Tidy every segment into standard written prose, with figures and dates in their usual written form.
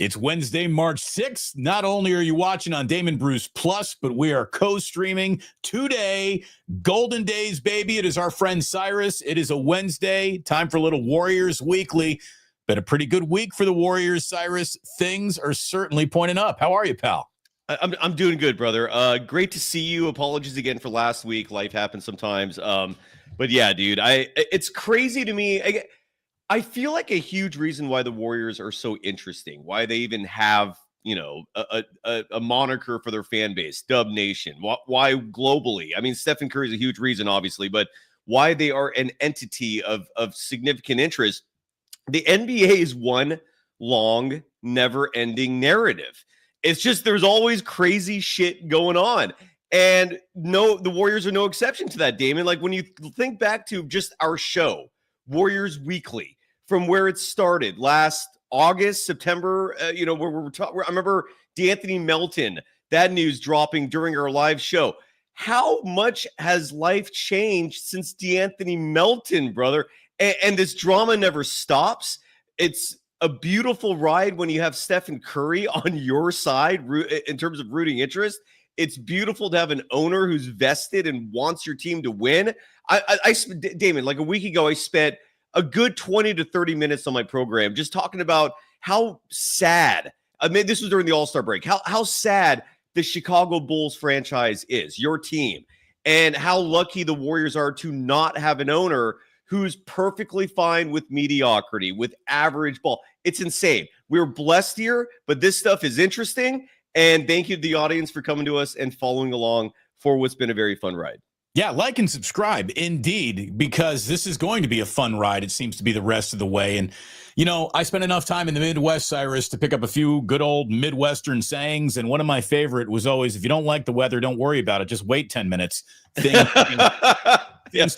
It's Wednesday, March 6th. Not only are you watching on Damon Bruce Plus, but we are co-streaming today. Golden Days, baby. It is our friend Cyrus. It is a Wednesday. Time for a little Warriors Weekly. Been a pretty good week for the Warriors, Cyrus. Things are certainly pointing up. How are you, pal? I'm doing good, brother. Great to see you. Apologies again for last week. Life happens sometimes. But yeah, dude, it's crazy to me. I feel like a huge reason why the Warriors are so interesting, why they even have, a moniker for their fan base, Dub Nation, why globally. I mean, Stephen Curry is a huge reason, obviously, but why they are an entity of significant interest. The NBA is one long, never-ending narrative. It's just there's always crazy shit going on. And no, the Warriors are no exception to that, Damon. Like when you think back to just our show, Warriors Weekly, from where it started last August, September, where we're talking. I remember D'Anthony Melton, that news dropping during our live show. How much has life changed since D'Anthony Melton, brother? And this drama never stops. It's a beautiful ride when you have Stephen Curry on your side in terms of rooting interest. It's beautiful to have an owner who's vested and wants your team to win. Damon, like a week ago, I spent a good 20 to 30 minutes on my program just talking about how sad, I mean, this was during the All-Star break, how sad the Chicago Bulls franchise is, your team, and how lucky the Warriors are to not have an owner who's perfectly fine with mediocrity, with average ball. It's insane. We're blessed here, but this stuff is interesting. And thank you to the audience for coming to us and following along for what's been a very fun ride. Yeah, like and subscribe, indeed, because this is going to be a fun ride. It seems to be the rest of the way. And, I spent enough time in the Midwest, Cyrus, to pick up a few good old Midwestern sayings. And one of my favorite was always, if you don't like the weather, don't worry about it. Just wait 10 minutes. Things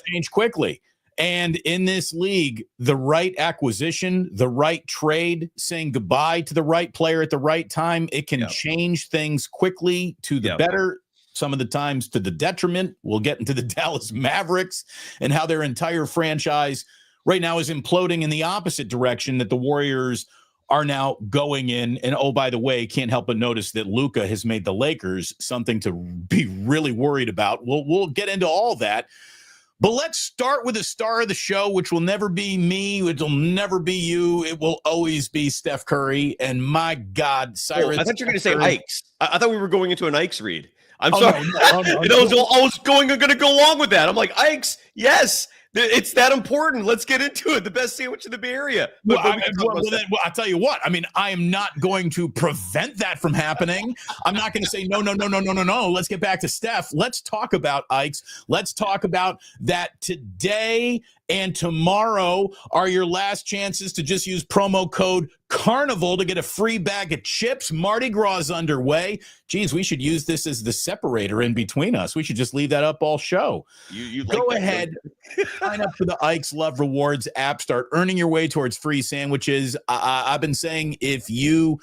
change quickly. And in this league, the right acquisition, the right trade, saying goodbye to the right player at the right time, it can change things quickly to the better, some of the times to the detriment. We'll get into the Dallas Mavericks and how their entire franchise right now is imploding in the opposite direction that the Warriors are now going in. And, oh, by the way, can't help but notice that Luka has made the Lakers something to be really worried about. We'll get into all that. But let's start with the star of the show, which will never be me. It will never be you. It will always be Steph Curry. And my God, Cyrus. I thought you were going to say Ikes. I thought we were going into an Ikes read. I'm sorry. No. I was going to go along with that. I'm like, Ikes, yes. It's that important. Let's get into it. The best sandwich in the Bay Area. I'll tell you what. I mean, I am not going to prevent that from happening. I'm not going to say, no. Let's get back to Steph. Let's talk about Ikes. Let's talk about that today and tomorrow are your last chances to just use promo code Carnival to get a free bag of chips. Mardi Gras is underway. Geez, we should use this as the separator in between us. We should just leave that up all show. You go ahead, sign up for the Ike's Love Rewards app. Start earning your way towards free sandwiches. I've been saying if you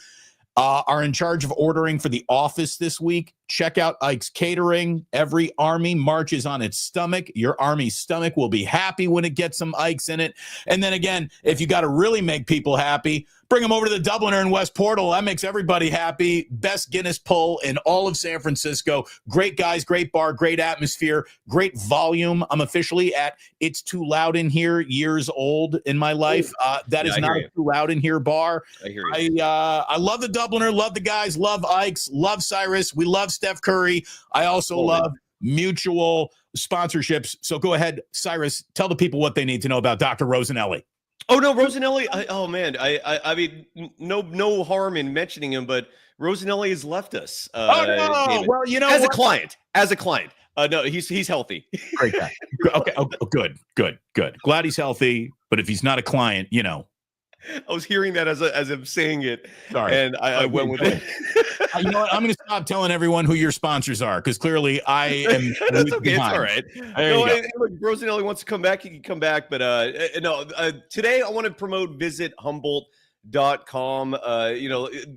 are in charge of ordering for the office this week, check out Ike's Catering. Every army marches on its stomach. Your army's stomach will be happy when it gets some Ike's in it. And then again, if you got to really make people happy, bring them over to the Dubliner in West Portal. That makes everybody happy. Best Guinness pull in all of San Francisco. Great guys, great bar, great atmosphere, great volume. I'm officially at It's Too Loud in Here years old in my life. That is not a Too Loud in Here bar. I hear you. I love the Dubliner, love the guys, love Ike's, love Cyrus. We love Steph Curry. I also love mutual sponsorships. So go ahead, Cyrus, tell the people what they need to know about Dr. Rosanelli. Oh no, Rosanelli! I mean, no harm in mentioning him, but Rosanelli has left us. David. Well, as a client. No, he's healthy. Great guy. Okay. Oh, good. Glad he's healthy. But if he's not a client, I was hearing that as I'm saying it. Sorry. And I went with it. You know what? I'm going to stop telling everyone who your sponsors are because clearly I am. That's okay. It's all right. Look, Rosanelli wants to come back. He can come back. But today I want to promote Visit Humboldt.com.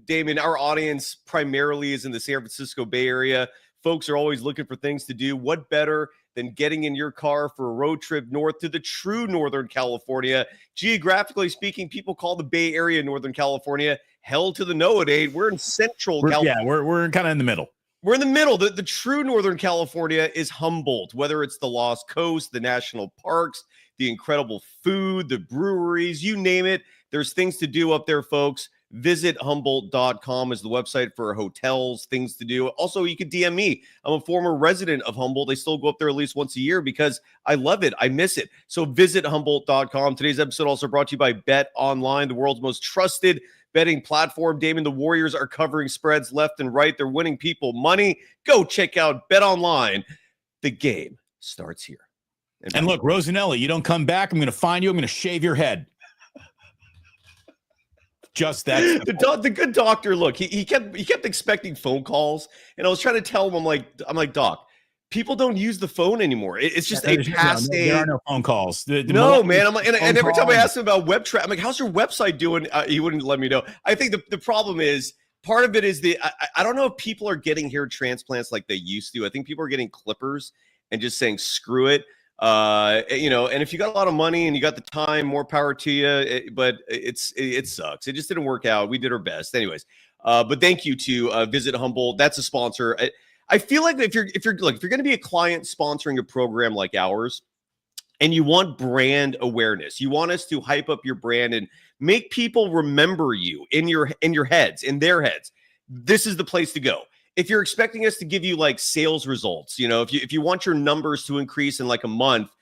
Damon, our audience primarily is in the San Francisco Bay Area. Folks are always looking for things to do. What better than getting in your car for a road trip north to the true Northern California? Geographically speaking, people call the Bay Area Northern California. hell to the no, it ain't. We're in Central California. Yeah, we're kind of in the middle. We're in the middle. The true Northern California is Humboldt, whether it's the Lost Coast, the national parks, the incredible food, the breweries, you name it. There's things to do up there, folks. Visit Humboldt.com is the website for hotels, things to do. Also, you could DM me. I'm a former resident of Humboldt. I still go up there at least once a year because I love it. I miss it. So visit Humboldt.com. Today's episode also brought to you by BetOnline, the world's most trusted betting platform. Damon, the Warriors are covering spreads left and right. They're winning people money. Go check out BetOnline. The game starts here. And look, Rosanelli, you don't come back, I'm going to find you. I'm going to shave your head. Just that. The good doctor, look, he kept expecting phone calls, and I was trying to tell him, I'm like, Doc, people don't use the phone anymore. It's just a passing. There are no phone calls. No, man. I'm like, and every time I asked him about web traffic, I'm like, how's your website doing? He wouldn't let me know. I think the problem is, part of it is I don't know if people are getting hair transplants like they used to. I think people are getting clippers and just saying, screw it. And if you got a lot of money and you got the time, more power to you, but it sucks. It just didn't work out. We did our best anyways. But thank you to Visit Humboldt. That's a sponsor. I feel like if you're going to be a client sponsoring a program like ours and you want brand awareness, you want us to hype up your brand and make people remember you in their heads, this is the place to go. If you're expecting us to give you like sales results, if you want your numbers to increase in like a month,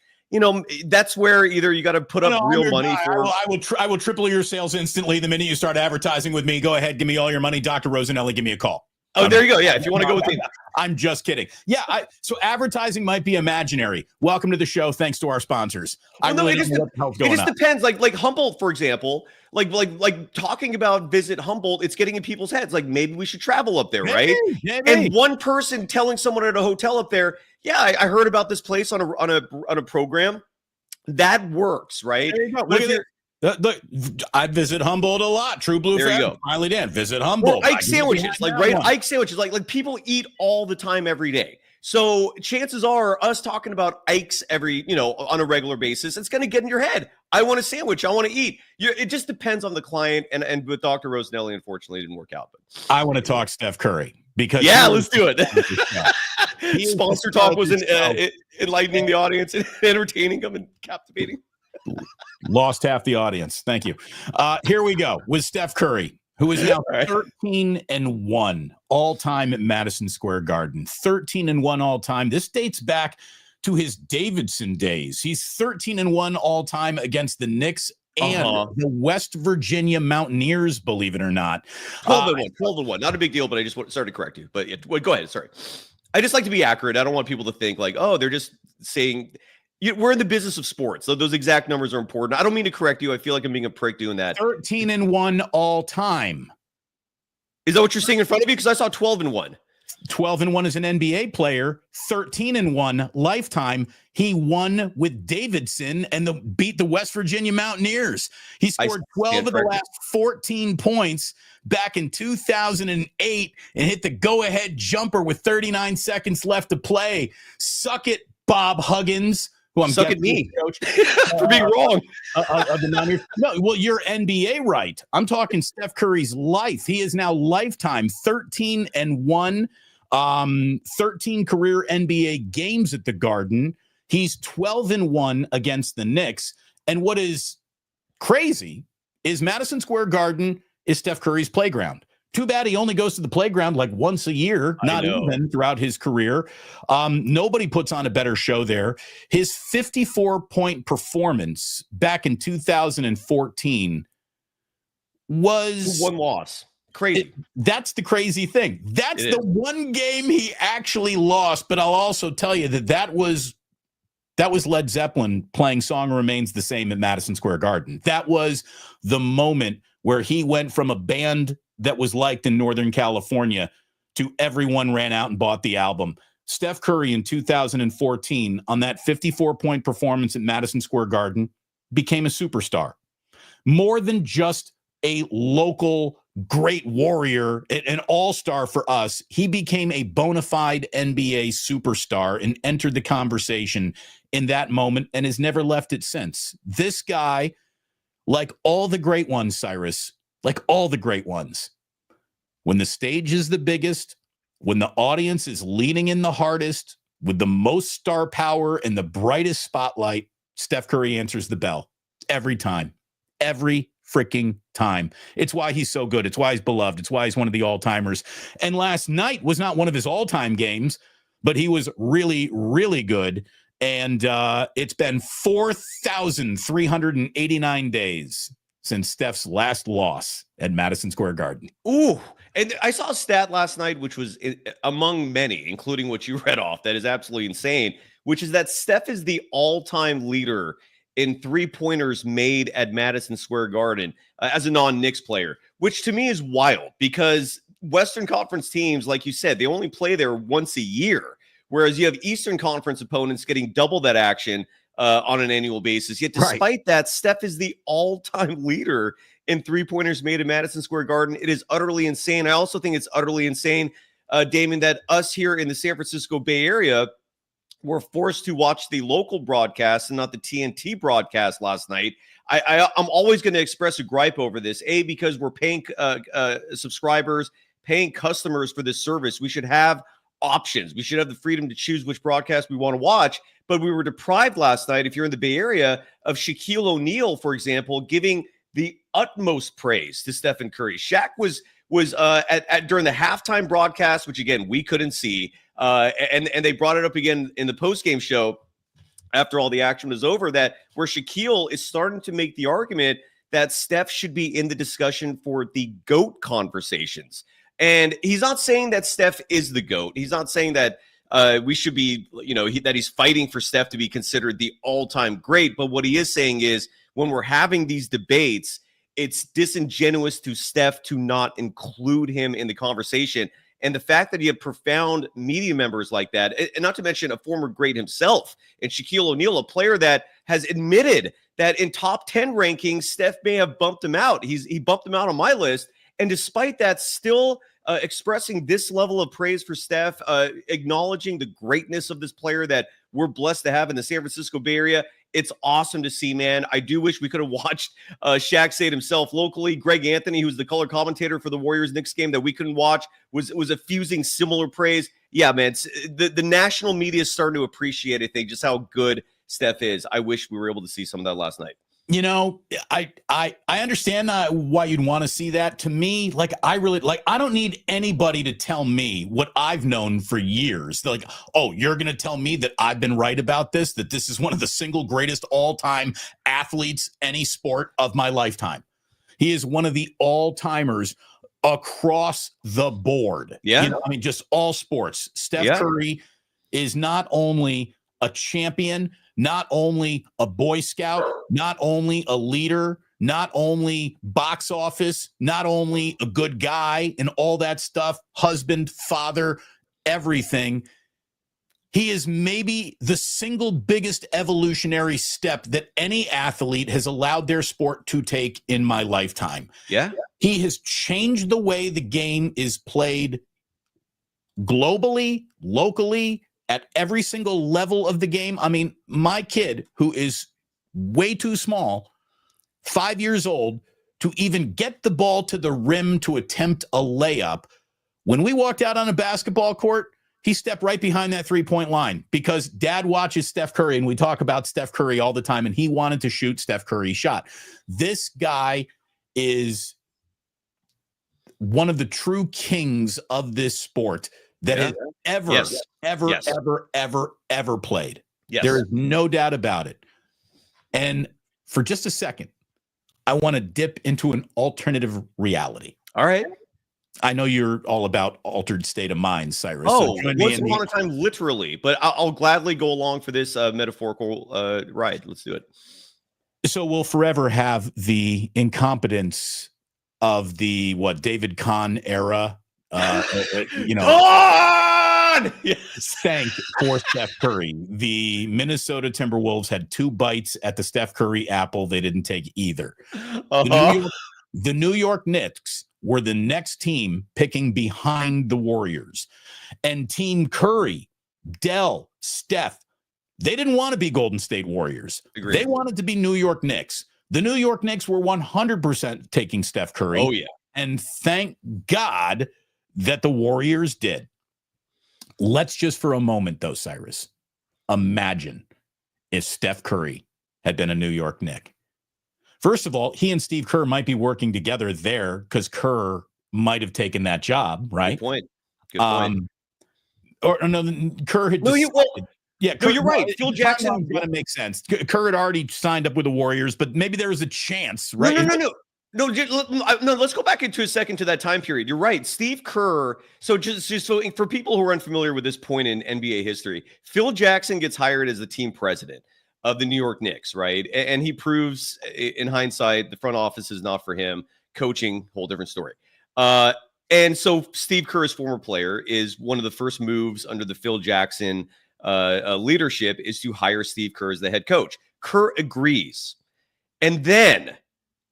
that's where either you got to put up real money for. I will triple your sales instantly the minute you start advertising with me. Go ahead, give me all your money, Dr. Rosanelli. Give me a call. Oh, there you go. Yeah, if you want to go with me. I'm just kidding. Yeah, so advertising might be imaginary. Welcome to the show. Thanks to our sponsors. It just depends. Like Humboldt, for example, like talking about Visit Humboldt, it's getting in people's heads. Like maybe we should travel up there, right? Maybe. And one person telling someone at a hotel up there, yeah, I heard about this place on a program. That works, right? There you go. Look, I visit Humboldt a lot. True Blue fan. Finally did. Visit Humboldt. Ike sandwiches, Ike sandwiches, like people eat all the time every day. So chances are us talking about Ike's on a regular basis, it's going to get in your head. I want a sandwich. I want to eat. It just depends on the client. And with Dr. Rosanelli, unfortunately, it didn't work out. But I want to talk Steph Curry because let's do it. Sponsor talk was enlightening the audience and entertaining them and captivating. Lost half the audience. Thank you. Here we go with Steph Curry, who is now 13-1 all time at Madison Square Garden. 13-1 all time. This dates back to his Davidson days. He's 13-1 all time against the Knicks and the West Virginia Mountaineers, believe it or not. 12-1. Not a big deal, but I just started to correct you. But go ahead. Sorry. I just like to be accurate. I don't want people to think like, oh, they're just saying. We're in the business of sports, so those exact numbers are important. I don't mean to correct you. I feel like I'm being a prick doing that. 13-1 all time. Is that what you're seeing in front of you? Because I saw 12-1. 12-1 as an NBA player. 13-1 lifetime. He won with Davidson and beat the West Virginia Mountaineers. He scored 12 of the last 14 points back in 2008 and hit the go-ahead jumper with 39 seconds left to play. Suck it, Bob Huggins. Who I'm Suck at me, coach, for being wrong. Of the Niners. No, well, you're NBA right. I'm talking Steph Curry's life. He is now lifetime 13-1, 13 career NBA games at the Garden. He's 12-1 against the Knicks. And what is crazy is Madison Square Garden is Steph Curry's playground. Too bad he only goes to the playground like once a year, not even throughout his career. Nobody puts on a better show there. His 54-point performance back in 2014 was one loss. Crazy. That's the crazy thing. That's the one game he actually lost. But I'll also tell you that was Led Zeppelin playing Song Remains the Same at Madison Square Garden. That was the moment where he went from a band that was liked in Northern California to everyone ran out and bought the album. Steph Curry in 2014 on that 54-point performance at Madison Square Garden became a superstar. More than just a local great warrior, an all-star for us, he became a bona fide NBA superstar and entered the conversation in that moment and has never left it since. This guy, like all the great ones, Cyrus, like all the great ones. When the stage is the biggest, when the audience is leaning in the hardest, with the most star power and the brightest spotlight, Steph Curry answers the bell every time. Every freaking time. It's why he's so good. It's why he's beloved. It's why he's one of the all-timers. And last night was not one of his all-time games, but he was really, really good. And it's been 4,389 days since Steph's last loss at Madison Square Garden. Ooh, and I saw a stat last night, which was among many, including what you read off, that is absolutely insane, which is that Steph is the all-time leader in three-pointers made at Madison Square Garden as a non-Knicks player, which to me is wild because Western Conference teams, like you said, they only play there once a year, whereas you have Eastern Conference opponents getting double that action on an annual basis. Yet despite that, Steph is the all-time leader in three-pointers made at Madison Square Garden. It is utterly insane. I also think it's utterly insane, Damon, that us here in the San Francisco Bay Area were forced to watch the local broadcast and not the TNT broadcast last night. I'm always going to express a gripe over this, because we're paying subscribers, paying customers for this service. We should have options. We should have the freedom to choose which broadcast we want to watch. But we were deprived last night, if you're in the Bay Area, of Shaquille O'Neal, for example, giving the utmost praise to Stephen Curry. Shaq was during the halftime broadcast, which again we couldn't see, and they brought it up again in the postgame show after all the action was over, that where Shaquille is starting to make the argument that Steph should be in the discussion for the GOAT conversations. And he's not saying that Steph is the GOAT. He's not saying that we should be, that he's fighting for Steph to be considered the all-time great. But what he is saying is when we're having these debates, it's disingenuous to Steph to not include him in the conversation. And the fact that you have profound media members like that, and not to mention a former great himself, and Shaquille O'Neal, a player that has admitted that in top 10 rankings, Steph may have bumped him out. He bumped him out on my list. And despite that, still expressing this level of praise for Steph, acknowledging the greatness of this player that we're blessed to have in the San Francisco Bay Area. It's awesome to see, man. I do wish we could have watched Shaq say it himself locally. Greg Anthony, who's the color commentator for the Warriors-Knicks game that we couldn't watch, was effusing similar praise. Yeah, man, the national media is starting to appreciate, I think, just how good Steph is. I wish we were able to see some of that last night. I understand why you'd want to see that. To me, I don't need anybody to tell me what I've known for years. They're like, oh, you're going to tell me that I've been right about this, that this is one of the single greatest all-time athletes, any sport of my lifetime. He is one of the all-timers across the board. Yeah. Just all sports. Steph Curry is not only a champion, not only a Boy Scout, not only a leader, not only box office, not only a good guy and all that stuff, husband, father, everything. He is maybe the single biggest evolutionary step that any athlete has allowed their sport to take in my lifetime. Yeah. He has changed the way the game is played globally, locally, at every single level of the game. My kid, who is way too small, 5 years old, to even get the ball to the rim to attempt a layup, when we walked out on a basketball court, he stepped right behind that three-point line because Dad watches Steph Curry, and we talk about Steph Curry all the time, and he wanted to shoot Steph Curry's shot. This guy is one of the true kings of this sport that has ever played. Yes. There is no doubt about it. And for just a second, I want to dip into an alternative reality. All right. I know you're all about altered state of mind, Cyrus. Oh, once upon a time, literally. But I'll gladly go along for this metaphorical ride. Let's do it. So we'll forever have the incompetence of the David Kahn era. Yes. Thank for Steph Curry. The Minnesota Timberwolves had 2 bites at the Steph Curry apple. They didn't take either. The New York Knicks were the next team picking behind the Warriors. And Team Curry, Dell, Steph, they didn't want to be Golden State Warriors. Agreed. They wanted to be New York Knicks. The New York Knicks were 100% taking Steph Curry. Oh, yeah. And thank God that the Warriors did. Let's just for a moment, though, Cyrus, imagine if Steph Curry had been a New York Knick. First of all, he and Steve Kerr might be working together there because Kerr might have taken that job, right? Good point. Good point. Or no, Kerr had decided. Yeah, no, you're right. Phil Jackson got to make sense. Kerr had already signed up with the Warriors, but maybe there was a chance, right? No, let's go back into a second to that time period. You're right. Steve Kerr. So just so for people who are unfamiliar with this point in NBA history, Phil Jackson gets hired as the team president of the New York Knicks, right? And he proves in hindsight, the front office is not for him. Coaching, whole different story. And so Steve Kerr's former player is one of the first moves under the Phil Jackson leadership is to hire Steve Kerr as the head coach. Kerr agrees. And then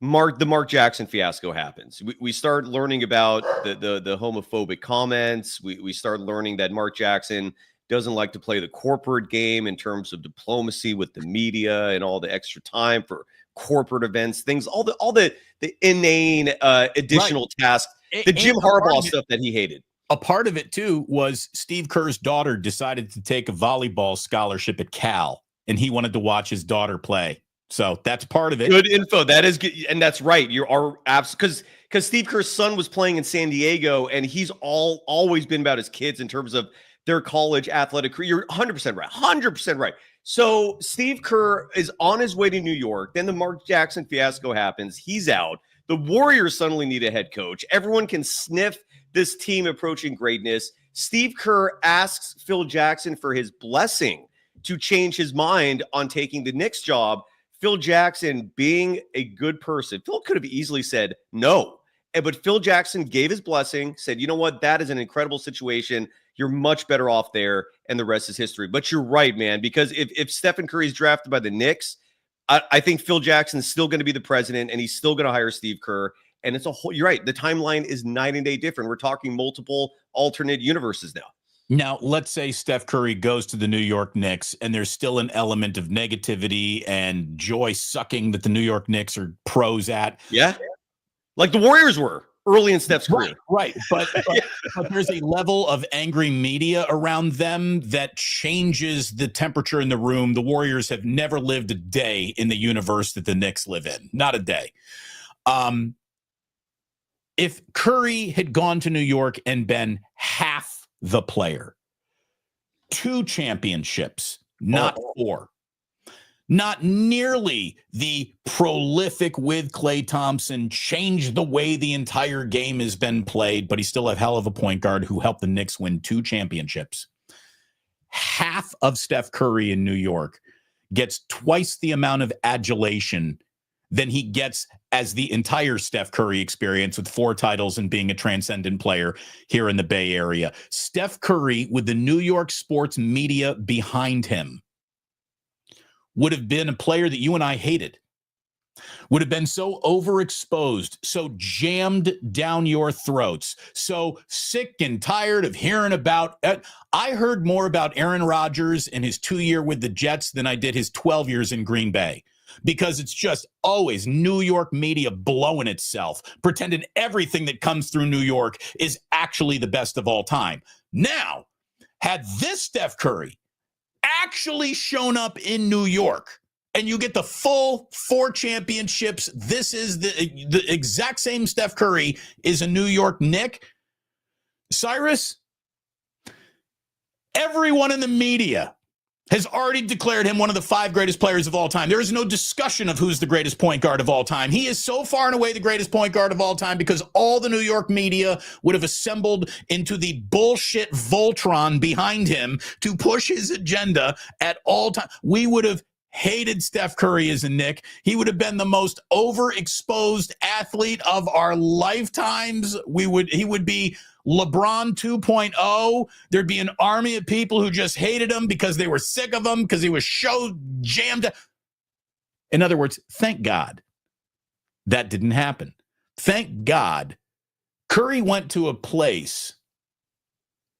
the Mark Jackson fiasco happens. We start learning about the homophobic comments. We start learning that Mark Jackson doesn't like to play the corporate game in terms of diplomacy with the media and all the extra time for corporate events, things, all the inane additional tasks, the Jim Harbaugh stuff that he hated. A part of it, too, was Steve Kerr's daughter decided to take a volleyball scholarship at Cal, and he wanted to watch his daughter play. So that's part of it. Good info. That is good. And that's right. You are absolutely because Steve Kerr's son was playing in San Diego, and he's always been about his kids in terms of their college athletic career. You're 100% right. 100% right. So Steve Kerr is on his way to New York. Then the Mark Jackson fiasco happens. He's out. The Warriors suddenly need a head coach. Everyone can sniff this team approaching greatness. Steve Kerr asks Phil Jackson for his blessing to change his mind on taking the Knicks job. Phil Jackson, being a good person, Phil could have easily said no. But Phil Jackson gave his blessing, said, you know what? That is an incredible situation. You're much better off there, and the rest is history. But you're right, man, because if Stephen Curry is drafted by the Knicks, I think Phil Jackson is still going to be the president, and he's still going to hire Steve Kerr. And it's you're right. The timeline is night and day different. We're talking multiple alternate universes now. Now, let's say Steph Curry goes to the New York Knicks, and there's still an element of negativity and joy sucking that the New York Knicks are pros at. Yeah. Like the Warriors were early in Steph's career. Right. But there's a level of angry media around them that changes the temperature in the room. The Warriors have never lived a day in the universe that the Knicks live in. Not a day. If Curry had gone to New York and been half the player, 2 championships, not 4, not nearly the prolific with Klay Thompson, changed the way the entire game has been played, but he's still a hell of a point guard who helped the Knicks win 2 championships. Half of Steph Curry in New York gets twice the amount of adulation than he gets as the entire Steph Curry experience with 4 titles and being a transcendent player here in the Bay Area. Steph Curry, with the New York sports media behind him, would have been a player that you and I hated, would have been so overexposed, so jammed down your throats, so sick and tired of hearing about it. I heard more about Aaron Rodgers and his 2-year with the Jets than I did his 12 years in Green Bay. Because it's just always New York media blowing itself, pretending everything that comes through New York is actually the best of all time. Now, had this Steph Curry actually shown up in New York, and you get the full 4 championships, this is the exact same Steph Curry is a New York Knick. Cyrus, everyone in the media has already declared him one of the 5 greatest players of all time. There is no discussion of who's the greatest point guard of all time. He is so far and away the greatest point guard of all time because all the New York media would have assembled into the bullshit Voltron behind him to push his agenda at all time. We would have hated Steph Curry as a Knick. He would have been the most overexposed athlete of our lifetimes. He would be LeBron 2.0. There'd be an army of people who just hated him because they were sick of him because he was so jammed. In other words, thank God that didn't happen. Thank God Curry went to a place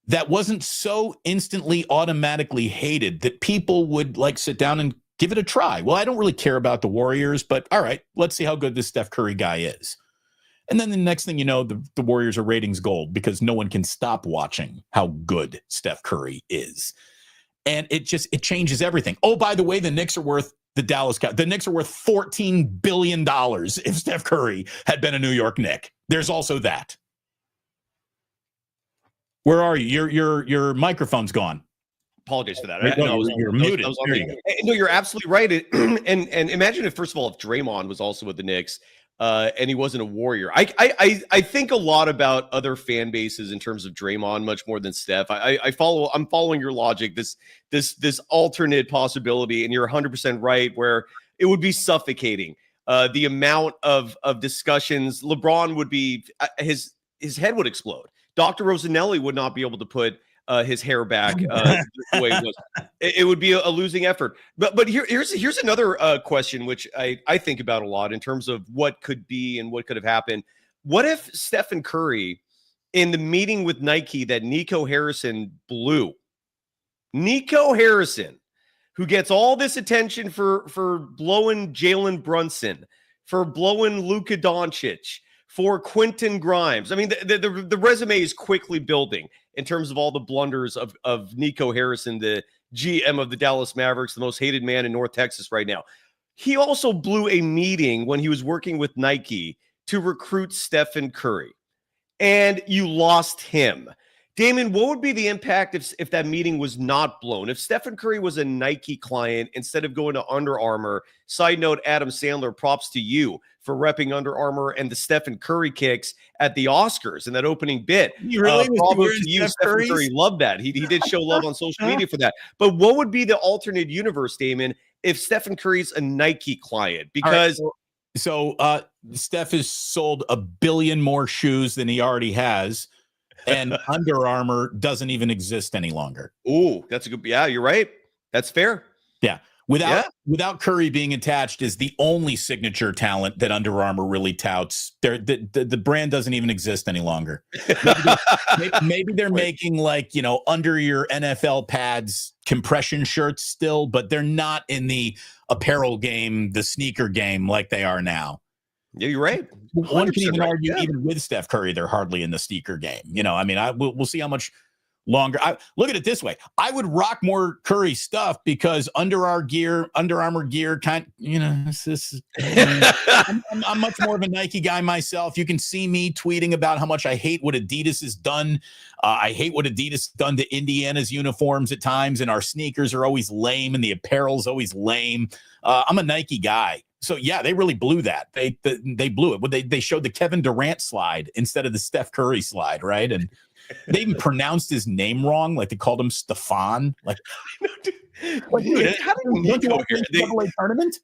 that wasn't so instantly automatically hated that people would like sit down and Give it a try. Well, I don't really care about the Warriors, but all right, let's see how good this Steph Curry guy is. And then the next thing you know, the Warriors are ratings gold because no one can stop watching how good Steph Curry is. And it changes everything. Oh, by the way, the Knicks are worth the Knicks are worth $14 billion if Steph Curry had been a New York Knick. There's also that. Where are you? Your microphone's gone. Apologies for that. You're muted. No, you're absolutely right. And imagine if, first of all, if Draymond was also with the Knicks and he wasn't a Warrior. I think a lot about other fan bases in terms of Draymond much more than Steph. I'm following your logic. This alternate possibility, and you're 100% right, where it would be suffocating. The amount of discussions, LeBron would be his head would explode. Dr. Rosanelli would not be able to put his hair back the way it was. It would be a losing effort. But here's another question, which I think about a lot in terms of what could be and what could have happened. What if Stephen Curry, in the meeting with Nike that Nico Harrison blew, Nico Harrison, who gets all this attention for blowing Jalen Brunson, for blowing Luka Doncic, for Quentin Grimes. I mean, the resume is quickly building in terms of all the blunders of Nico Harrison, the GM of the Dallas Mavericks, the most hated man in North Texas right now. He also blew a meeting when he was working with Nike to recruit Stephen Curry, and you lost him. Damon, what would be the impact if that meeting was not blown? If Stephen Curry was a Nike client instead of going to Under Armour? Side note, Adam Sandler, props to you for repping Under Armour and the Stephen Curry kicks at the Oscars in that opening bit. You really bravo to you. Stephen Curry loved that. He did show love on social media for that. But what would be the alternate universe, Damon, if Stephen Curry's a Nike client? Because so Steph has sold 1 billion more shoes than he already has. And Under Armour doesn't even exist any longer. Ooh, that's a good. Yeah, you're right. That's fair. Yeah. Without Curry being attached is the only signature talent that Under Armour really touts. The brand doesn't even exist any longer. Maybe they're making under your NFL pads compression shirts still, but they're not in the apparel game, the sneaker game like they are now. Yeah, you're right. One can even argue, even with Steph Curry, they're hardly in the sneaker game. We'll see how much longer. Look at it this way: I would rock more Curry stuff because Under Armour gear, I'm much more of a Nike guy myself. You can see me tweeting about how much I hate what Adidas has done. I hate what Adidas has done to Indiana's uniforms at times, and our sneakers are always lame, and the apparel's always lame. I'm a Nike guy. So, yeah, they really blew that. They blew it. They showed the Kevin Durant slide instead of the Steph Curry slide, right? And they even pronounced his name wrong. Like, they called him Stefan. Like, dude, how did Nico here? The tournament?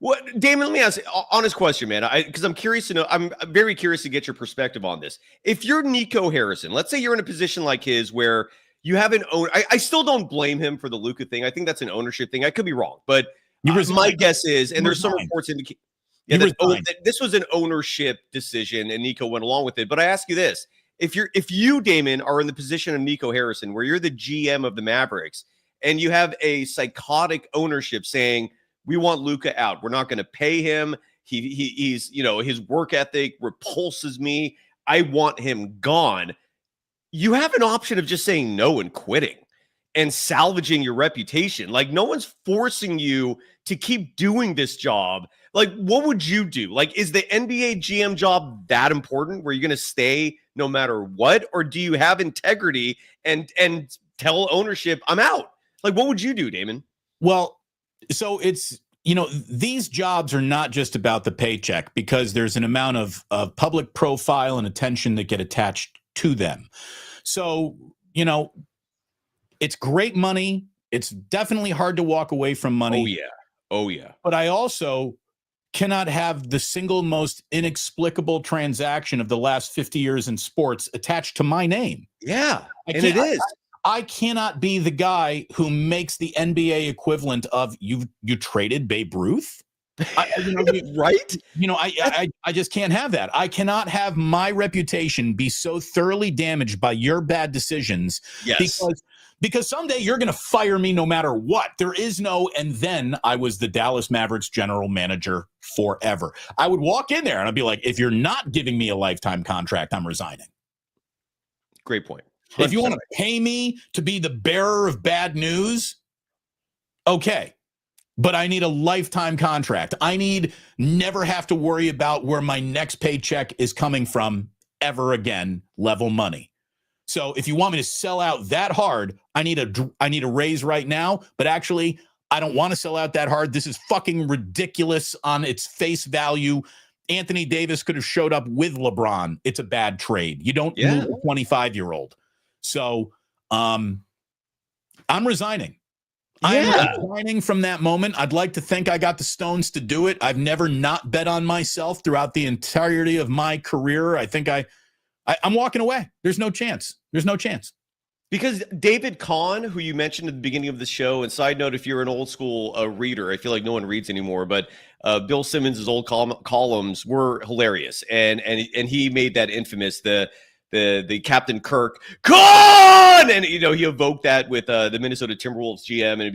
What, Damon, let me ask you, honest question, man, because I'm curious to know. I'm very curious to get your perspective on this. If you're Nico Harrison, let's say you're in a position like his where you have an owner. I still don't blame him for the Luka thing. I think that's an ownership thing. I could be wrong, but my guess is, and there's some reports indicating that this was an ownership decision, and Nico went along with it. But I ask you this: if you, Damon, are in the position of Nico Harrison, where you're the GM of the Mavericks, and you have a psychotic ownership saying, "We want Luka out. We're not going to pay him. He's his work ethic repulses me. I want him gone." You have an option of just saying no and quitting and salvaging your reputation. Like, no one's forcing you to keep doing this job. Like, what would you do? Like, is the NBA GM job that important where you're going to stay no matter what? Or do you have integrity and tell ownership, I'm out? Like, what would you do, Damon? Well, so it's, these jobs are not just about the paycheck, because there's an amount of public profile and attention that get attached to them. So, it's great money. It's definitely hard to walk away from money. Oh, yeah. But I also cannot have the single most inexplicable transaction of the last 50 years in sports attached to my name. Yeah, and it is. I cannot be the guy who makes the NBA equivalent of you traded Babe Ruth. Right? I just can't have that. I cannot have my reputation be so thoroughly damaged by your bad decisions. Yes. Because someday you're going to fire me no matter what. There is no, and then I was the Dallas Mavericks general manager forever. I would walk in there and I'd be like, if you're not giving me a lifetime contract, I'm resigning. Great point. 100%. If you want to pay me to be the bearer of bad news, okay. But I need a lifetime contract. I need never have to worry about where my next paycheck is coming from ever again, level money. So if you want me to sell out that hard, I need a raise right now. But actually, I don't want to sell out that hard. This is fucking ridiculous on its face value. Anthony Davis could have showed up with LeBron. It's a bad trade. You don't move a 25-year-old. So I'm resigning. I'm resigning from that moment. I'd like to think I got the stones to do it. I've never not bet on myself throughout the entirety of my career. I think I'm walking away. There's no chance. There's no chance. Because David Kahn, who you mentioned at the beginning of the show, and side note, if you're an old school reader, I feel like no one reads anymore, but Bill Simmons' old columns were hilarious. And he made that infamous, the Captain Kirk, Kahn! And, you know, he evoked that with the Minnesota Timberwolves GM, and it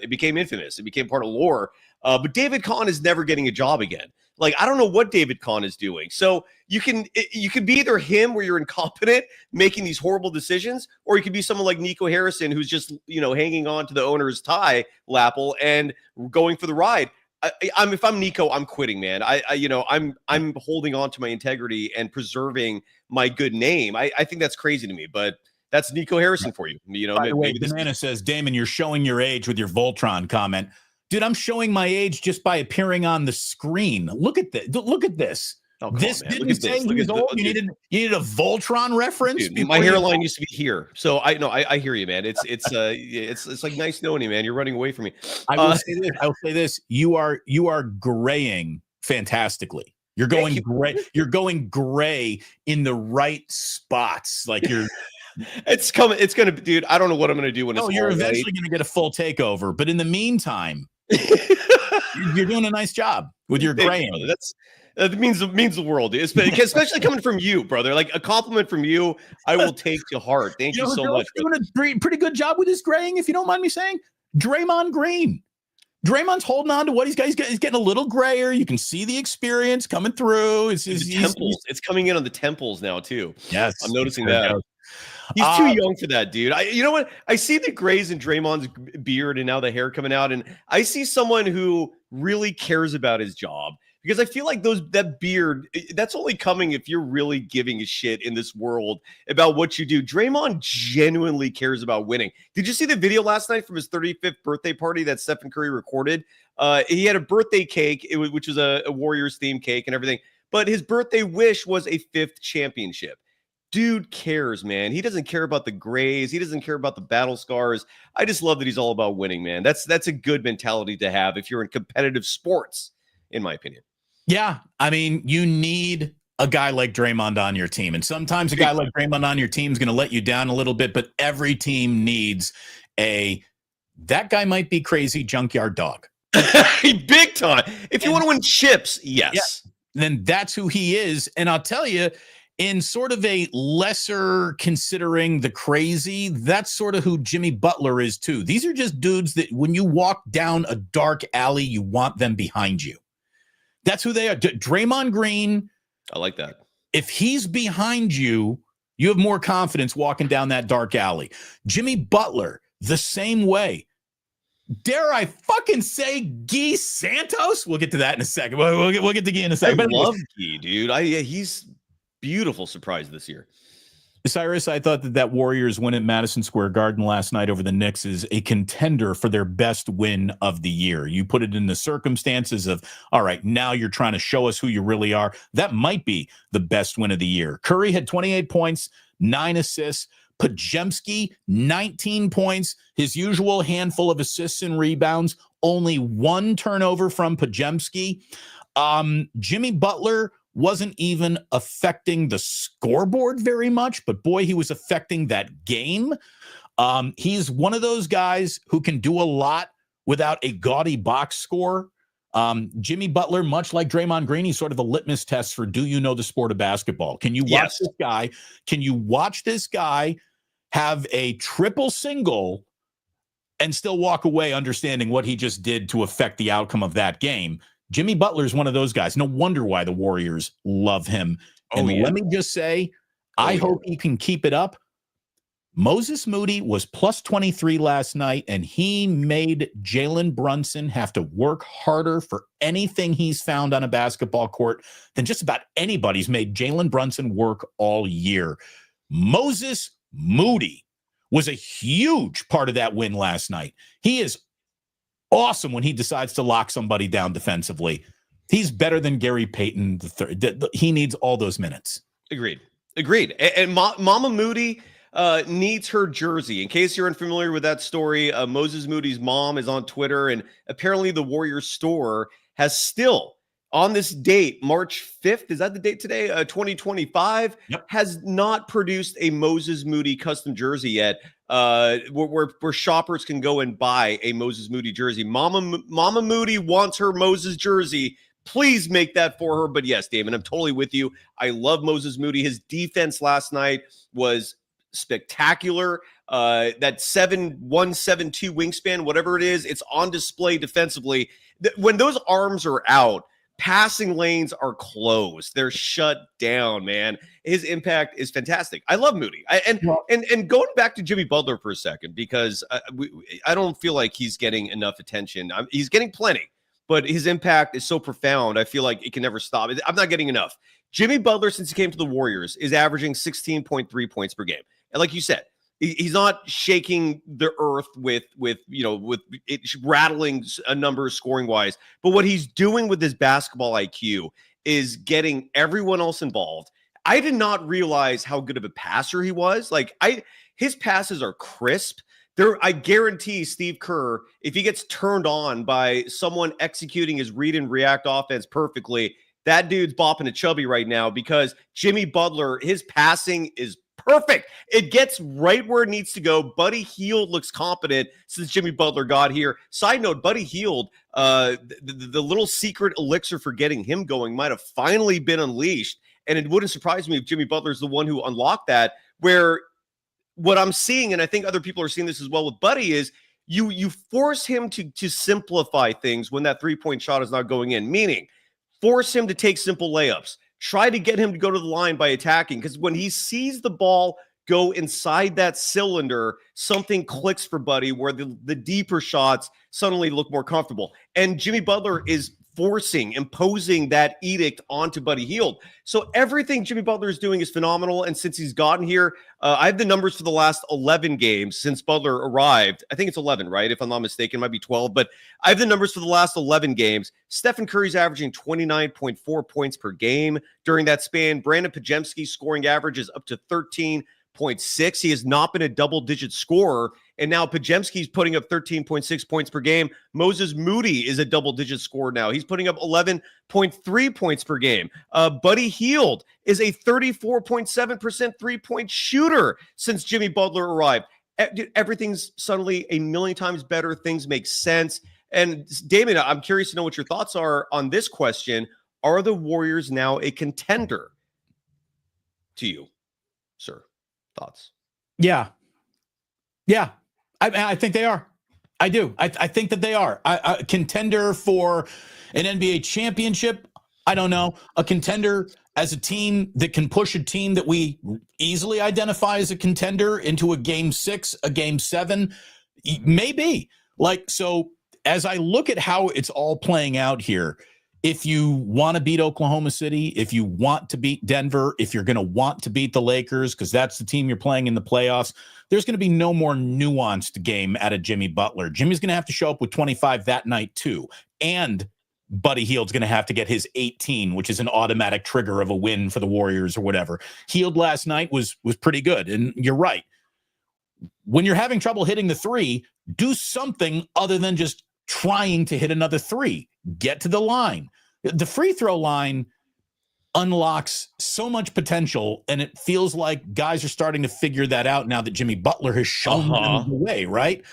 became infamous. It became part of lore. But David Kahn is never getting a job again. Like, I don't know what David Kahn is doing. So you can be either him where you're incompetent, making these horrible decisions, or you could be someone like Nico Harrison, who's just, you know, hanging on to the owner's tie lapel and going for the ride. If I'm Nico, I'm quitting, man. I'm holding on to my integrity and preserving my good name. I think that's crazy to me, but that's Nico Harrison for you. You know, by the way, Banana says, Damon, you're showing your age with your Voltron comment. Dude, I'm showing my age just by appearing on the screen. Look at this. Look at this. Oh, this didn't say he was old. You needed a Voltron reference. Dude, my hairline used to be here, so I hear you, man. It's like nice knowing you, man. You're running away from me. I will say this. You are graying fantastically. You're going gray. You're going gray in the right spots. Like you're. It's coming. It's gonna, dude. I don't know what I'm gonna do when it's. You're eventually gonna get a full takeover, but in the meantime, you're doing a nice job with your graying. That means the world, especially coming from you, brother. Like a compliment from you, I will take to heart. Thank you so much. Doing a pretty good job with his graying, if you don't mind me saying. Draymond Green. Draymond's holding on to what he's got. He's getting a little grayer. You can see the experience coming through. It's coming in on the temples now too. Yes, I'm noticing that. He's too young for that, dude. You know what? I see the grays in Draymond's beard and now the hair coming out, and I see someone who really cares about his job, because I feel like that beard, that's only coming if you're really giving a shit in this world about what you do. Draymond genuinely cares about winning. Did you see the video last night from his 35th birthday party that Stephen Curry recorded? He had a birthday cake, which was a Warriors themed cake and everything, but his birthday wish was a 5th championship. Dude cares, man. He doesn't care about the grays. He doesn't care about the battle scars. I just love that he's all about winning, man. That's a good mentality to have if you're in competitive sports, in my opinion. Yeah, I mean, you need a guy like Draymond on your team. And sometimes a guy like Draymond on your team is going to let you down a little bit, but every team needs that guy might be crazy junkyard dog. Big time. If you want to win chips, yes. Yeah, then that's who he is. And I'll tell you, in sort of a lesser considering the crazy, that's sort of who Jimmy Butler is too. These are just dudes that when you walk down a dark alley, you want them behind you. That's who they are. Draymond Green. I like that. If he's behind you, you have more confidence walking down that dark alley. Jimmy Butler, the same way. Dare I fucking say Guy Santos? We'll get to that in a second. We'll get to Guy in a second. I love Guy, dude. He's beautiful surprise this year. Cyrus, I thought that Warriors win at Madison Square Garden last night over the Knicks is a contender for their best win of the year. You put it in the circumstances of, all right, now you're trying to show us who you really are. That might be the best win of the year. Curry had 28 points, 9 assists. Podziemski, 19 points, his usual handful of assists and rebounds, only 1 turnover from Podziemski. Jimmy Butler wasn't even affecting the scoreboard very much, but boy, he was affecting that game. He's one of those guys who can do a lot without a gaudy box score. Jimmy Butler, much like Draymond Green, he's sort of a litmus test for, do you know the sport of basketball? Can you watch this guy? Can you watch this guy have a triple single and still walk away understanding what he just did to affect the outcome of that game. Jimmy Butler is one of those guys. No wonder why the Warriors love him. And let me just say, I hope he can keep it up. Moses Moody was plus 23 last night, and he made Jalen Brunson have to work harder for anything he's found on a basketball court than just about anybody's made Jalen Brunson work all year. Moses Moody was a huge part of that win last night. He is awesome when he decides to lock somebody down defensively. He's better than Gary Payton III. He needs all those minutes. Agreed. And Mama Moody needs her jersey. In case you're unfamiliar with that story, Moses Moody's mom is on Twitter, and apparently the Warriors store has still, on this date, March 5th, is that the date today? 2025, has not produced a Moses Moody custom jersey yet, where shoppers can go and buy a Moses Moody jersey. Mama Moody wants her Moses jersey. Please make that for her. But yes, Damon, I'm totally with you. I love Moses Moody. His defense last night was spectacular. That 7'1", 7'2" wingspan, whatever it is, it's on display defensively. When those arms are out, passing lanes are closed. They're shut down, man. His impact is fantastic. I love Moody. And going back to Jimmy Butler for a second, because I don't feel like he's getting enough attention. He's getting plenty, but his impact is so profound. I feel like it can never stop. I'm not getting enough. Jimmy Butler, since he came to the Warriors, is averaging 16.3 points per game. And like you said, he's not shaking the earth with it rattling a number scoring wise, but what he's doing with his basketball IQ is getting everyone else involved. I did not realize how good of a passer he was. His passes are crisp. I guarantee Steve Kerr, if he gets turned on by someone executing his read and react offense perfectly, that dude's bopping a chubby right now, because Jimmy Butler, his passing is perfect. It gets right where it needs to go. Buddy Hield looks competent since Jimmy Butler got here. Side note, Buddy Hield, the little secret elixir for getting him going might have finally been unleashed. And it wouldn't surprise me if Jimmy Butler is the one who unlocked that, where what I'm seeing, and I think other people are seeing this as well with Buddy, is you force him to simplify things when that three-point shot is not going in, meaning force him to take simple layups. Try to get him to go to the line by attacking, because when he sees the ball go inside that cylinder, something clicks for Buddy, where the deeper shots suddenly look more comfortable. And Jimmy Butler is imposing that edict onto Buddy Hield. So everything Jimmy Butler is doing is phenomenal. And since he's gotten here, I have the numbers for the last 11 games since Butler arrived. I think it's 11, right? If I'm not mistaken, it might be 12, but I have the numbers for the last 11 games. Stephen Curry's averaging 29.4 points per game during that span. Brandon Pajemski's scoring average is up to 13.6. He has not been a double-digit scorer, and now Pajemski's putting up 13.6 points per game. Moses Moody is a double-digit scorer now. He's putting up 11.3 points per game. Buddy Hield is a 34.7% three-point shooter since Jimmy Butler arrived. Everything's suddenly a million times better. Things make sense. And Damon, I'm curious to know what your thoughts are on this question. Are the Warriors now a contender to you, sir? Thoughts? Yeah. I think they are. I do. I think that they are a contender for an NBA championship. I don't know. A contender as a team that can push a team that we easily identify as a contender into a game 6, a game 7, maybe. So as I look at how it's all playing out here, if you want to beat Oklahoma City, if you want to beat Denver, if you're going to want to beat the Lakers, because that's the team you're playing in the playoffs, there's going to be no more nuanced game out of Jimmy Butler. Jimmy's going to have to show up with 25 that night too. And Buddy Hield's going to have to get his 18, which is an automatic trigger of a win for the Warriors or whatever. Hield last night was pretty good. And you're right. When you're having trouble hitting the three, do something other than just trying to hit another three. Get to the line. The free throw line unlocks so much potential, and it feels like guys are starting to figure that out now that Jimmy Butler has shown them the way, right?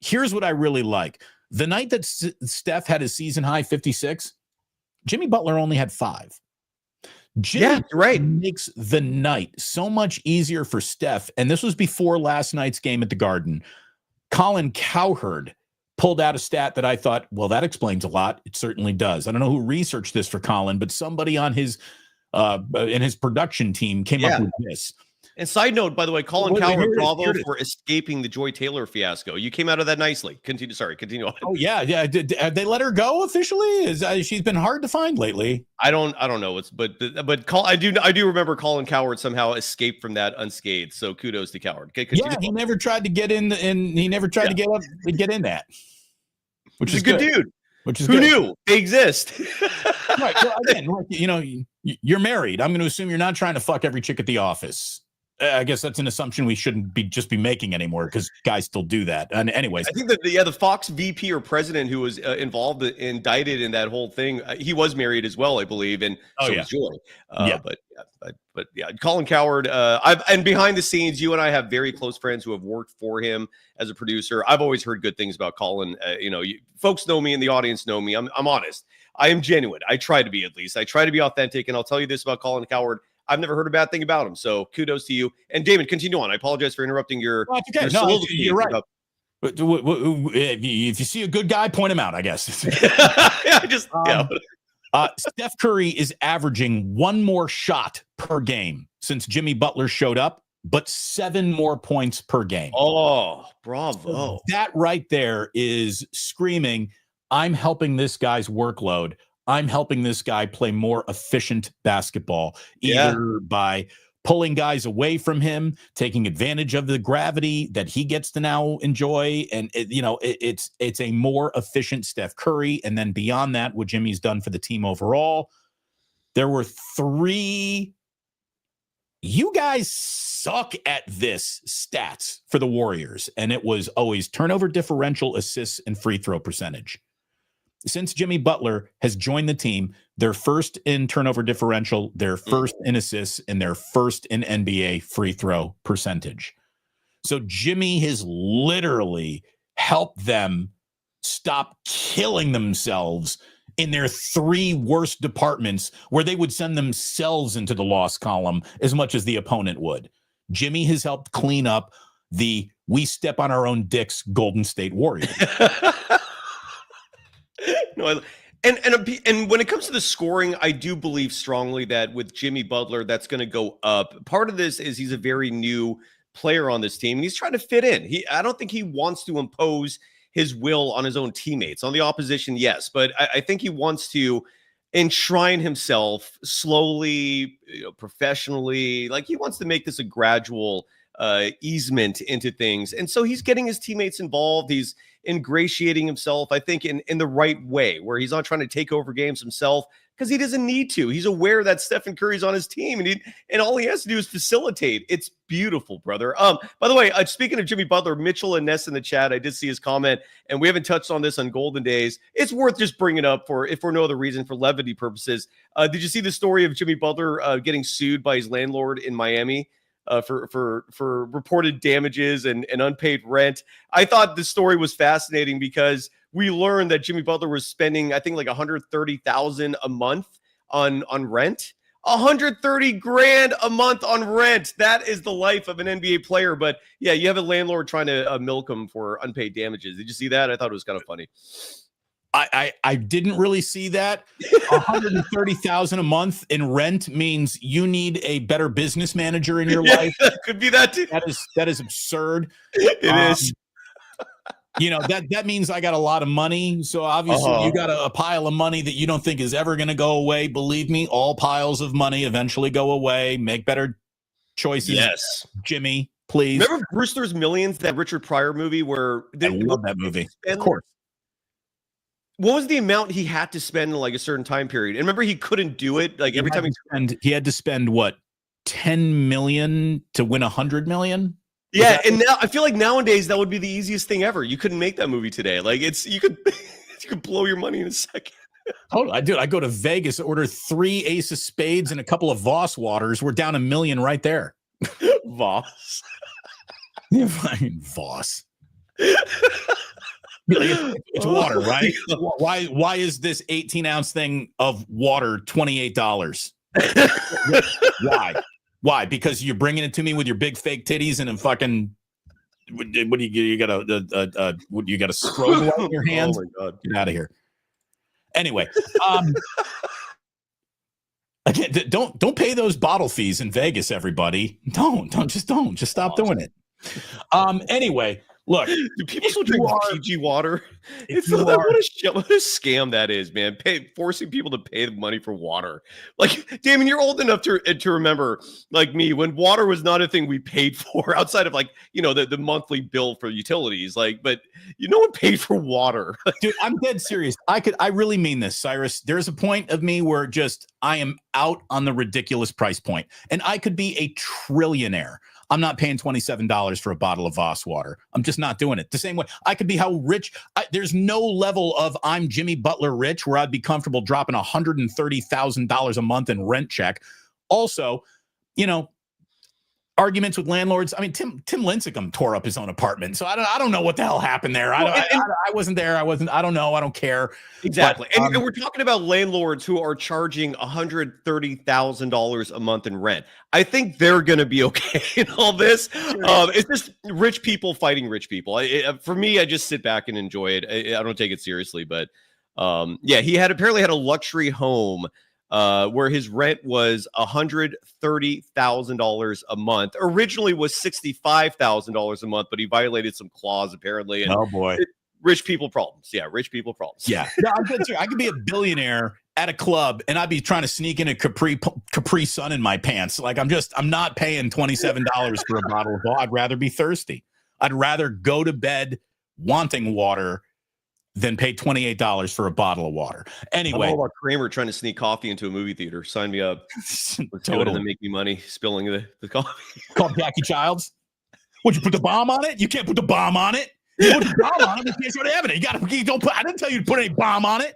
Here's what I really like. The night that Steph had his season high 56, Jimmy Butler only had 5. Jimmy right. makes the night so much easier for Steph. And this was before last night's game at the Garden. Colin Cowherd pulled out a stat that I thought, well, that explains a lot. It certainly does. I don't know who researched this for Colin, but somebody on his in his production team came up with this. And side note, by the way, Colin Cowherd, bravo for escaping the Joy Taylor fiasco. You came out of that nicely. Continue on. Oh yeah. Did they let her go officially? She's been hard to find lately. I don't know. I do remember Colin Cowherd somehow escaped from that unscathed. So kudos to Cowherd. He never tried to get in, and he never tried to get in that. Which is a good dude. Which is who knew they exist. Right. Well, again, you're married. I'm going to assume you're not trying to fuck every chick at the office. I guess that's an assumption we shouldn't be making anymore because guys still do that. And anyways, I think that the Fox VP or president who was indicted in that whole thing, he was married as well, I believe, and was Joy. But Colin Cowherd. And behind the scenes, you and I have very close friends who have worked for him as a producer. I've always heard good things about Colin. Folks know me, and the audience know me. I'm honest. I am genuine. I try to be, at least. I try to be authentic, and I'll tell you this about Colin Cowherd. I've never heard a bad thing about him. So kudos to you. And Damon, continue on. I apologize for interrupting your. Oh, okay. You're right. If you see a good guy, point him out, I guess. Steph Curry is averaging one more shot per game since Jimmy Butler showed up, but 7 more points per game. Oh, bravo. So that right there is screaming, I'm helping this guy's workload. I'm helping this guy play more efficient basketball, either by pulling guys away from him, taking advantage of the gravity that he gets to now enjoy. And, it's a more efficient Steph Curry. And then beyond that, what Jimmy's done for the team overall, there were 3. You guys suck at this stats for the Warriors. And it was always turnover differential, assists, and free throw percentage. Since Jimmy Butler has joined the team, they're first in turnover differential, they're first in assists, and they're first in NBA free throw percentage. So Jimmy has literally helped them stop killing themselves in their 3 worst departments where they would send themselves into the loss column as much as the opponent would. Jimmy has helped clean up the we step on our own dicks Golden State Warriors. No, and when it comes to the scoring, I do believe strongly that with Jimmy Butler, that's going to go up. Part of this is he's a very new player on this team, and he's trying to fit in. I don't think he wants to impose his will on his own teammates. On the opposition, yes, but I think he wants to enshrine himself slowly, professionally. Like he wants to make this a gradual easement into things. And so he's getting his teammates involved. He's ingratiating himself, I think, in the right way, where he's not trying to take over games himself because he doesn't need to. He's aware that Stephen Curry's on his team, and all he has to do is facilitate. It's beautiful, brother. By the way, speaking of Jimmy Butler, Mitchell and Ness in the chat, I did see his comment, and we haven't touched on this on Golden Days. It's worth just bringing up if for no other reason, for levity purposes. Did you see the story of Jimmy Butler getting sued by his landlord in Miami? For reported damages and unpaid rent? I thought the story was fascinating because we learned that Jimmy Butler was spending, I think, like $130,000 a month on rent. $130,000 a month on rent. That is the life of an NBA player. But yeah, you have a landlord trying to milk him for unpaid damages. Did you see that? I thought it was kind of funny. I didn't really see that. $130,000 a month in rent means you need a better business manager in your life. Could be that too. That is absurd. It is. That means I got a lot of money. So obviously you got a pile of money that you don't think is ever going to go away. Believe me, all piles of money eventually go away. Make better choices. Yes, Jimmy, please. Remember Brewster's Millions, that Richard Pryor movie where I love that movie. Of course. What was the amount he had to spend in like a certain time period? And remember, he couldn't do it. Like every time he had to spend what, 10 million to win 100 million. Yeah, and now I feel like nowadays that would be the easiest thing ever. You couldn't make that movie today. Like you could blow your money in a second. Totally, I go to Vegas, order 3 Ace of Spades and a couple of Voss waters. We're down $1 million right there. Voss, fucking Voss. It's water, right? Why is this 18-ounce thing of water $28? Why? Why? Because you're bringing it to me with your big fake titties and a fucking. What do you got a you got a strobe light in your hands? Oh my God. Get out of here. Anyway, again, don't pay those bottle fees in Vegas, everybody. Don't stop doing it. Anyway, look, do people still drink PG water? What a scam that is, man. Forcing people to pay the money for water. Like, Damon, you're old enough to remember, like me, when water was not a thing we paid for outside of, like, the monthly bill for utilities. Like, but no one paid for water. Dude, I'm dead serious. I really mean this, Cyrus. There's a point of me where I am out on the ridiculous price point, and I could be a trillionaire. I'm not paying $27 for a bottle of Voss water. I'm just not doing it. The same way I could be how rich. There's no level of I'm Jimmy Butler rich where I'd be comfortable dropping $130,000 a month in rent check. Also, arguments with landlords. I mean, Tim Lincecum tore up his own apartment, so I don't know what the hell happened there. I wasn't there. I don't know. I don't care. Exactly. But, and we're talking about landlords who are charging $130,000 a month in rent. I think they're going to be okay in all this. It's just rich people fighting rich people. For me, I just sit back and enjoy it. I don't take it seriously, but he apparently had a luxury home where his rent was $130,000 a month. Originally was $65,000 a month, but he violated some clause apparently. And oh boy, rich people problems. Yeah, rich people problems. Yeah, no, I'm good. I could be a billionaire at a club, and I'd be trying to sneak in a Capri Sun in my pants. Like I'm not paying $27 for a bottle of water. I'd rather be thirsty. I'd rather go to bed wanting water than pay $28 for a bottle of water. Anyway, I'm all about Kramer trying to sneak coffee into a movie theater. Sign me up. Totally. And make me money spilling the coffee. Called Jackie Childs. Would you put the bomb on it? You can't put the bomb on it. You put the bomb on it. You can't show the evidence. I didn't tell you to put any bomb on it.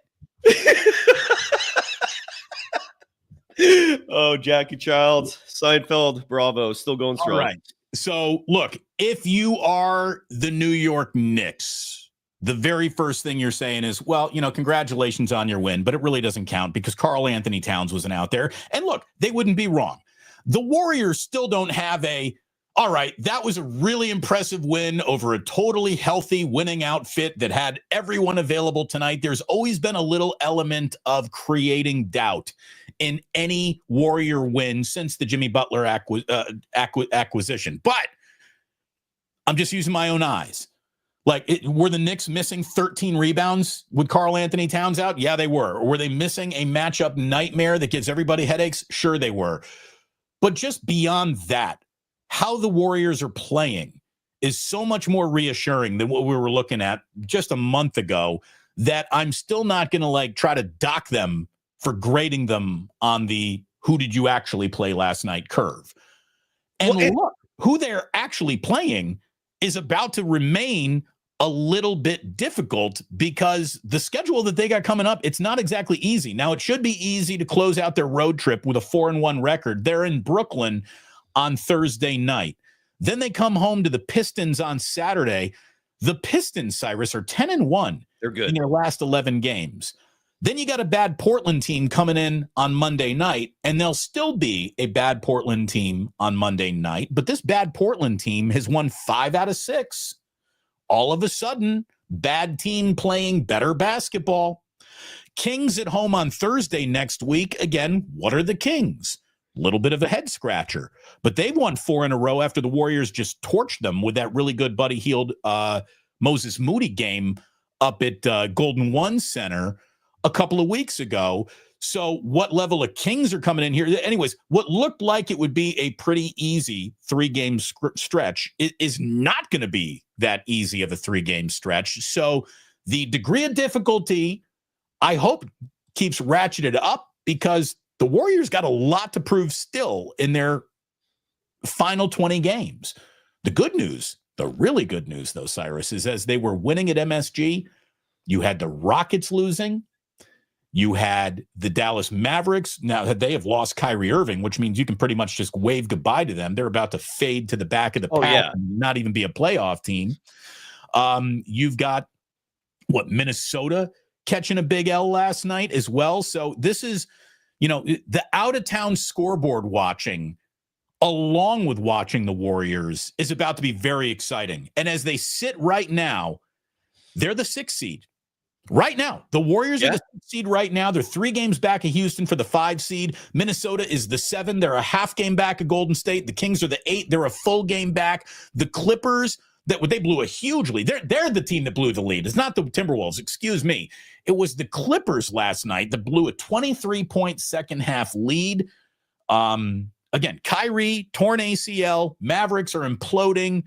Oh, Jackie Childs, Seinfeld, bravo, still going strong. All right. So look, if you are the New York Knicks, the very first thing you're saying is, well, congratulations on your win, but it really doesn't count because Karl Anthony Towns wasn't out there. And look, they wouldn't be wrong. The Warriors still don't have all right, that was a really impressive win over a totally healthy winning outfit that had everyone available tonight. There's always been a little element of creating doubt in any Warrior win since the Jimmy Butler acquisition. But I'm just using my own eyes. Were the Knicks missing 13 rebounds with Karl Anthony Towns out? Yeah, they were. Or were they missing a matchup nightmare that gives everybody headaches? Sure, they were. But just beyond that, how the Warriors are playing is so much more reassuring than what we were looking at just a month ago that I'm still not going to try to dock them for grading them on the who did you actually play last night curve. And look, who they're actually playing is about to remain a little bit difficult because the schedule that they got coming up, it's not exactly easy. Now, it should be easy to close out their road trip with a 4-1 record. They're in Brooklyn on Thursday night. Then they come home to the Pistons on Saturday. The Pistons, Cyrus, are 10-1. They're good in their last 11 games. Then you got a bad Portland team coming in on Monday night, and they'll still be a bad Portland team on Monday night. But this bad Portland team has won 5 out of 6. All of a sudden, bad team playing better basketball. Kings at home on Thursday next week. Again, what are the Kings? A little bit of a head scratcher, but they've won 4 in a row after the Warriors just torched them with that really good Buddy Hield Moses Moody game up at Golden One Center a couple of weeks ago. So what level of Kings are coming in here? Anyways, what looked like it would be a pretty easy 3-game stretch is not going to be that easy of a 3-game stretch. So the degree of difficulty, I hope, keeps ratcheted up because the Warriors got a lot to prove still in their final 20 games. The good news, the really good news, though, Cyrus, is as they were winning at MSG, you had the Rockets losing. You had the Dallas Mavericks. Now they have lost Kyrie Irving, which means you can pretty much just wave goodbye to them. They're about to fade to the back of the pack and not even be a playoff team. You've got Minnesota catching a big L last night as well. So this is the out-of-town scoreboard watching, along with watching the Warriors, is about to be very exciting. And as they sit right now, they're the 6th seed. Right now, the Warriors are the 6th seed right now. They're 3 games back of Houston for the 5 seed. Minnesota is the 7. They're a half game back of Golden State. The Kings are the 8. They're a full game back. The Clippers, they blew a huge lead. They're the team that blew the lead. It's not the Timberwolves. Excuse me. It was the Clippers last night that blew a 23-point second half lead. Again, Kyrie, torn ACL. Mavericks are imploding.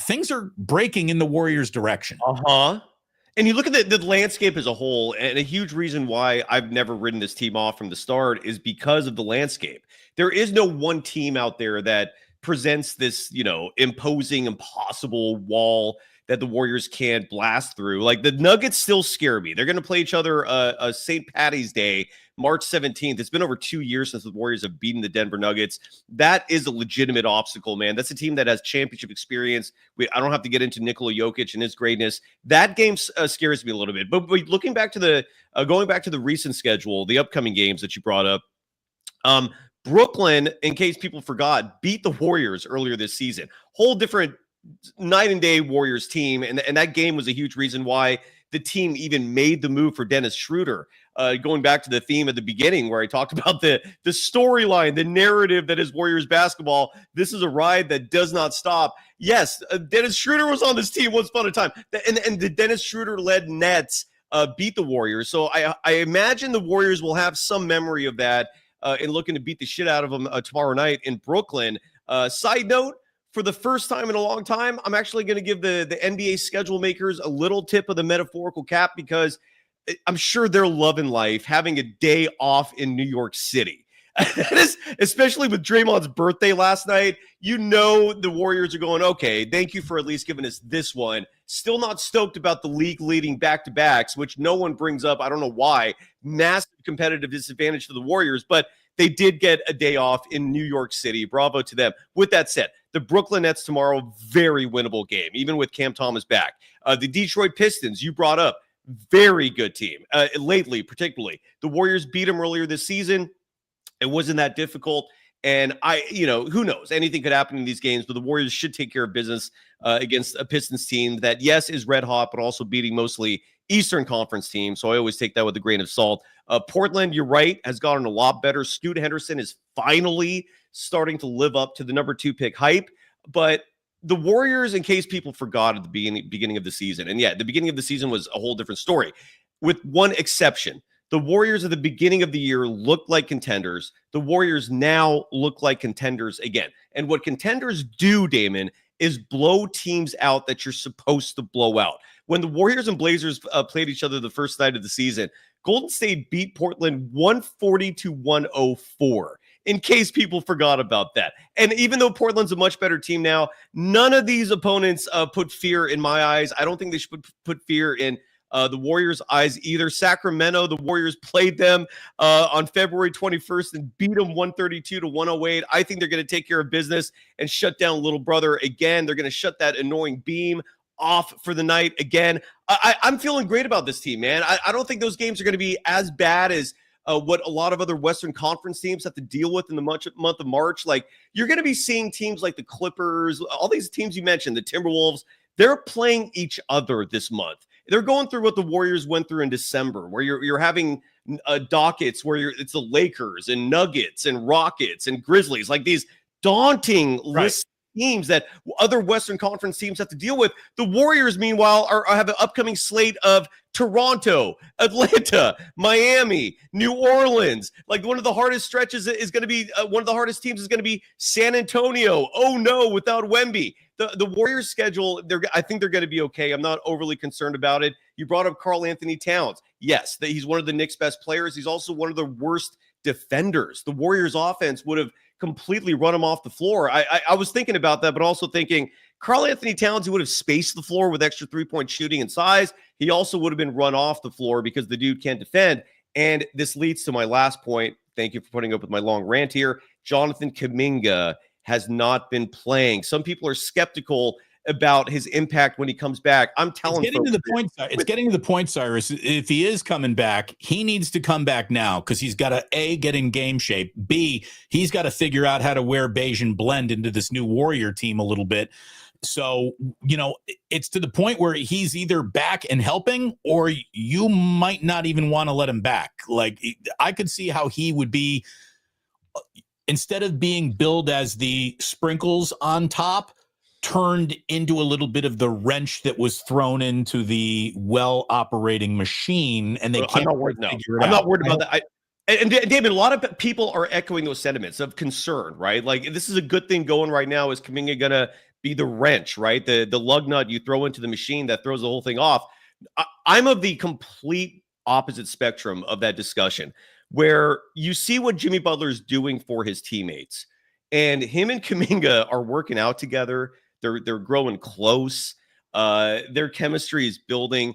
Things are breaking in the Warriors' direction. And you look at the landscape as a whole, and a huge reason why I've never written this team off from the start is because of the landscape. There is no one team out there that presents this, imposing, impossible wall that the Warriors can't blast through. Like, the Nuggets still scare me. They're going to play each other St. Patty's Day, March 17th. It's been over 2 years since the Warriors have beaten the Denver Nuggets. That is a legitimate obstacle, man. That's a team that has championship experience. I don't have to get into Nikola Jokic and his greatness. That game scares me a little bit. But looking back to going back to the recent schedule, the upcoming games that you brought up, Brooklyn, in case people forgot, beat the Warriors earlier this season. Whole different night and day Warriors team. And that game was a huge reason why the team even made the move for Dennis Schroeder. Going back to the theme at the beginning where I talked about the storyline, the narrative that is Warriors basketball. This is a ride that does not stop. Yes, Dennis Schroeder was on this team once upon a time. And the Dennis Schroeder-led Nets beat the Warriors. So I imagine the Warriors will have some memory of that and looking to beat the shit out of them tomorrow night in Brooklyn. Side note, for the first time in a long time, I'm actually going to give the NBA schedule makers a little tip of the metaphorical cap because I'm sure they're loving life having a day off in New York City. Especially with Draymond's birthday last night, the Warriors are going, okay, thank you for at least giving us this one. Still not stoked about the league-leading back-to-backs, which no one brings up. I don't know why. Massive competitive disadvantage to the Warriors, but they did get a day off in New York City. Bravo to them. With that said, the Brooklyn Nets tomorrow, very winnable game, even with Cam Thomas back. The Detroit Pistons, you brought up, very good team. Lately, particularly. The Warriors beat them earlier this season. It wasn't that difficult. And who knows? Anything could happen in these games, but the Warriors should take care of business against a Pistons team that, yes, is red hot, but also beating mostly Eastern Conference teams. So I always take that with a grain of salt. Portland, you're right, has gotten a lot better. Scoot Henderson is finally starting to live up to the number 2 pick hype. But the Warriors, in case people forgot at the beginning of the season, and the beginning of the season was a whole different story, with one exception. The Warriors at the beginning of the year looked like contenders. The Warriors now look like contenders again. And what contenders do, Damon, is blow teams out that you're supposed to blow out. When the Warriors and Blazers played each other the first night of the season, Golden State beat Portland 140-104, in case people forgot about that. And even though Portland's a much better team now, none of these opponents put fear in my eyes. I don't think they should put fear in the Warriors' eyes either. Sacramento, the Warriors played them on February 21st and beat them 132-108. I think they're going to take care of business and shut down little brother again. They're going to shut that annoying beam off for the night again. I'm feeling great about this team, man. I don't think those games are going to be as bad as what a lot of other Western Conference teams have to deal with in the month of March. Like, you're going to be seeing teams like the Clippers, all these teams you mentioned, the Timberwolves, they're playing each other this month. They're going through what the Warriors went through in December, where you're having dockets where it's the Lakers and Nuggets and Rockets and Grizzlies, like these daunting lists of teams that other Western Conference teams have to deal with. The Warriors, meanwhile, have an upcoming slate of Toronto, Atlanta, Miami, New Orleans. Like, one of the hardest stretches is going to be one of the hardest teams is going to be San Antonio. Oh no, without Wemby. The Warriors schedule, I think they're going to be okay. I'm not overly concerned about it. You brought up Karl Anthony Towns. Yes, he's one of the Knicks' best players. He's also one of the worst defenders. The Warriors offense would have completely run him off the floor. I was thinking about that, but also thinking Karl Anthony Towns, he would have spaced the floor with extra three-point shooting and size. He also would have been run off the floor because the dude can't defend. And this leads to my last point. Thank you for putting up with my long rant here. Jonathan Kuminga has not been playing. Some people are skeptical. about his impact when he comes back. I'm telling it's getting to the point. It's getting to the point, Cyrus. If he is coming back, he needs to come back now because he's got to A, get in game shape. B, he's got to figure out how to wear beige and blend into this new Warrior team a little bit. So, it's to the point where he's either back and helping, or you might not even want to let him back. Like, I could see how he would be, instead of being billed as the sprinkles on top, turned into a little bit of the wrench that was thrown into the well-operating machine, and they can't figure it out. I'm not worried about that. And David, a lot of people are echoing those sentiments of concern, right? Like, this is a good thing going right now. Is Kuminga gonna be the wrench, right? The lug nut you throw into the machine that throws the whole thing off? I'm of the complete opposite spectrum of that discussion, where you see what Jimmy Butler is doing for his teammates, and him and Kuminga are working out together. They're growing close. Their chemistry is building.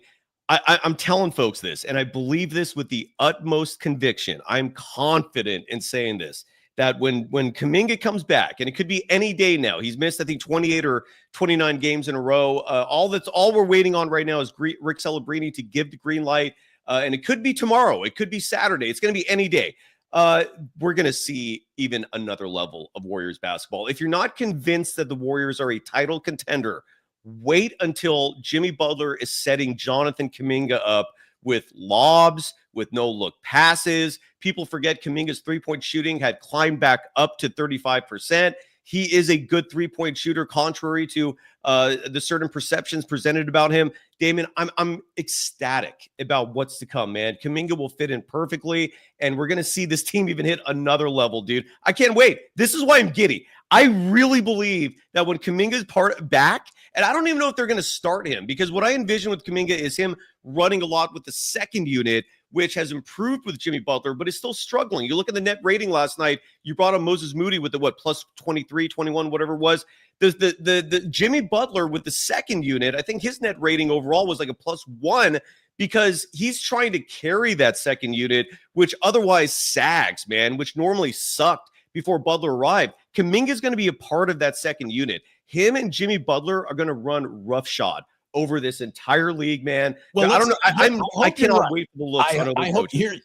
I'm telling folks this, and I believe this with the utmost conviction. I'm confident in saying this, that when Kuminga comes back, and it could be any day now, he's missed, I think, 28 or 29 games in a row. All we're waiting on right now is Rick Celebrini to give the green light, and it could be tomorrow. It could be Saturday. It's going to be any day. We're going to see even another level of Warriors basketball. If you're not convinced that the Warriors are a title contender, wait until Jimmy Butler is setting Jonathan Kuminga up with lobs, with no-look passes. People forget Kuminga's three-point shooting had climbed back up to 35%. He is a good three-point shooter, contrary to the certain perceptions presented about him. Damon, I'm ecstatic about what's to come, man. Kuminga will fit in perfectly, and we're going to see this team even hit another level, dude. I can't wait. This is why I'm giddy. I really believe that when Kuminga's back, and I don't even know if they're going to start him, because what I envision with Kuminga is him running a lot with the second unit, which has improved with Jimmy Butler, but is still struggling. You look at the net rating last night, you brought on Moses Moody with the, plus 23, 21, whatever it was. The Jimmy Butler with the second unit, I think his net rating overall was like a +1, because he's trying to carry that second unit, which otherwise sags, man, which normally sucked before Butler arrived. Kuminga is going to be a part of that second unit. Him and Jimmy Butler are going to run roughshod over this entire league, man. Well, I don't know. I cannot wait for the looks on other I hope here,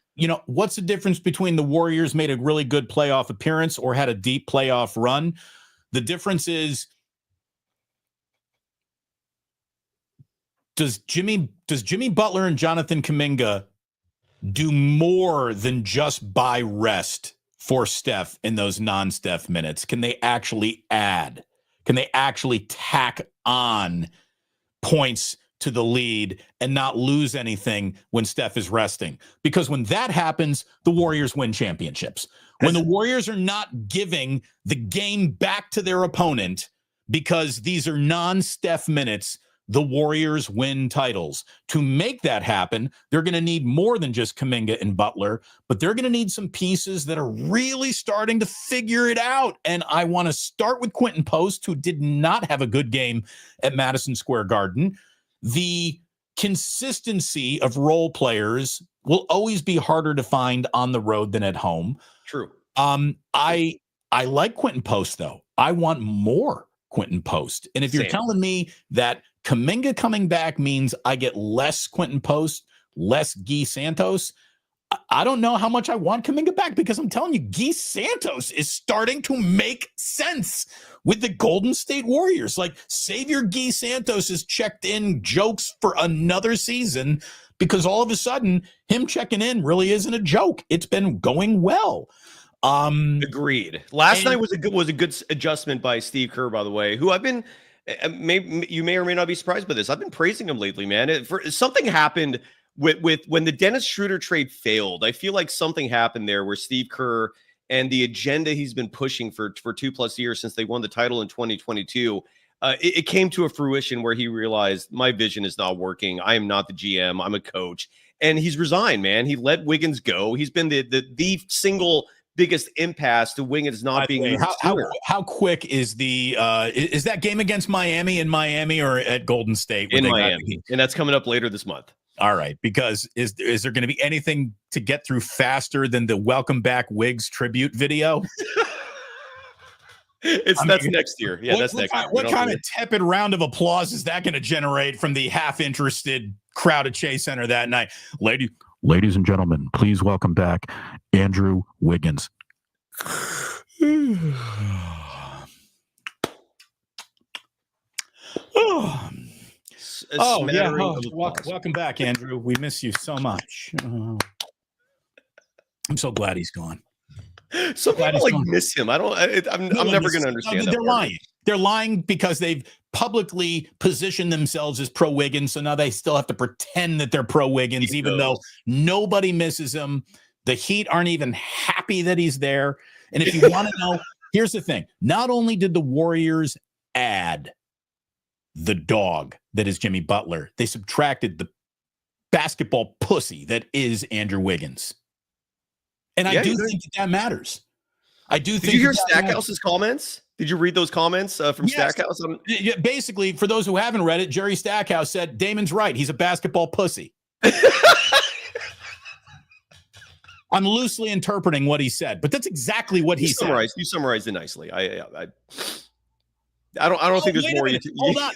what's the difference between the Warriors made a really good playoff appearance or had a deep playoff run? The difference is, does Jimmy Butler and Jonathan Kuminga do more than just buy rest for Steph in those non-Steph minutes? Can they actually add? Can they actually tack on points to the lead and not lose anything when Steph is resting? Because when that happens, the Warriors win championships. When the Warriors are not giving the game back to their opponent because these are non-Steph minutes, the Warriors win titles. To make that happen, they're going to need more than just Kuminga and Butler, but they're going to need some pieces that are really starting to figure it out. And I want to start with Quentin Post, who did not have a good game at Madison Square Garden. The consistency of role players will always be harder to find on the road than at home. True. I like Quentin Post, though. I want more Quentin Post. And if you're telling me that Kuminga coming back means I get less Quentin Post, less Guy Santos, I don't know how much I want Kuminga back, because I'm telling you, Guy Santos is starting to make sense with the Golden State Warriors. Like, Savior Guy Santos has checked in jokes for another season, because all of a sudden him checking in really isn't a joke. It's been going well. Agreed. Last night was a good adjustment by Steve Kerr, by the way, who I've been, maybe you may or may not be surprised by this, I've been praising him lately, man. Something happened with when the Dennis Schroeder trade failed. I feel like something happened there where Steve Kerr and the agenda he's been pushing for 2+ years since they won the title in 2022, it came to a fruition where he realized, my vision is not working. I am not the GM. I'm a coach. And he's resigned, man. He let Wiggins go. He's been the single biggest impasse to Wiggins not being how quick is is that game against Miami in Miami or at Golden State? In Miami. And that's coming up later this month. All right, because is there going to be anything to get through faster than the Welcome Back Wiggs tribute video? That's next year. Yeah, that's next year. What kind of tepid round of applause is that going to generate from the half-interested crowd at Chase Center that night? Ladies and gentlemen, please welcome back Andrew Wiggins. Welcome back, Andrew. We miss you so much. I'm so glad he's gone. Some people miss him. I'm never going to understand that. They're lying. They're lying because they've publicly positioned themselves as pro Wiggins. So now they still have to pretend that they're pro Wiggins, even though nobody misses him. The Heat aren't even happy that he's there. And if you want to know, here's the thing. Not only did the Warriors add the dog that is Jimmy Butler, they subtracted the basketball pussy that is Andrew Wiggins. And I do think that matters. I do think. Did you hear Stackhouse's comments? Did you read those comments from Stackhouse? Basically, for those who haven't read it, Jerry Stackhouse said, Damon's right. He's a basketball pussy. I'm loosely interpreting what he said, but that's exactly what he said. You summarized it nicely. I don't think there's more. Hold on.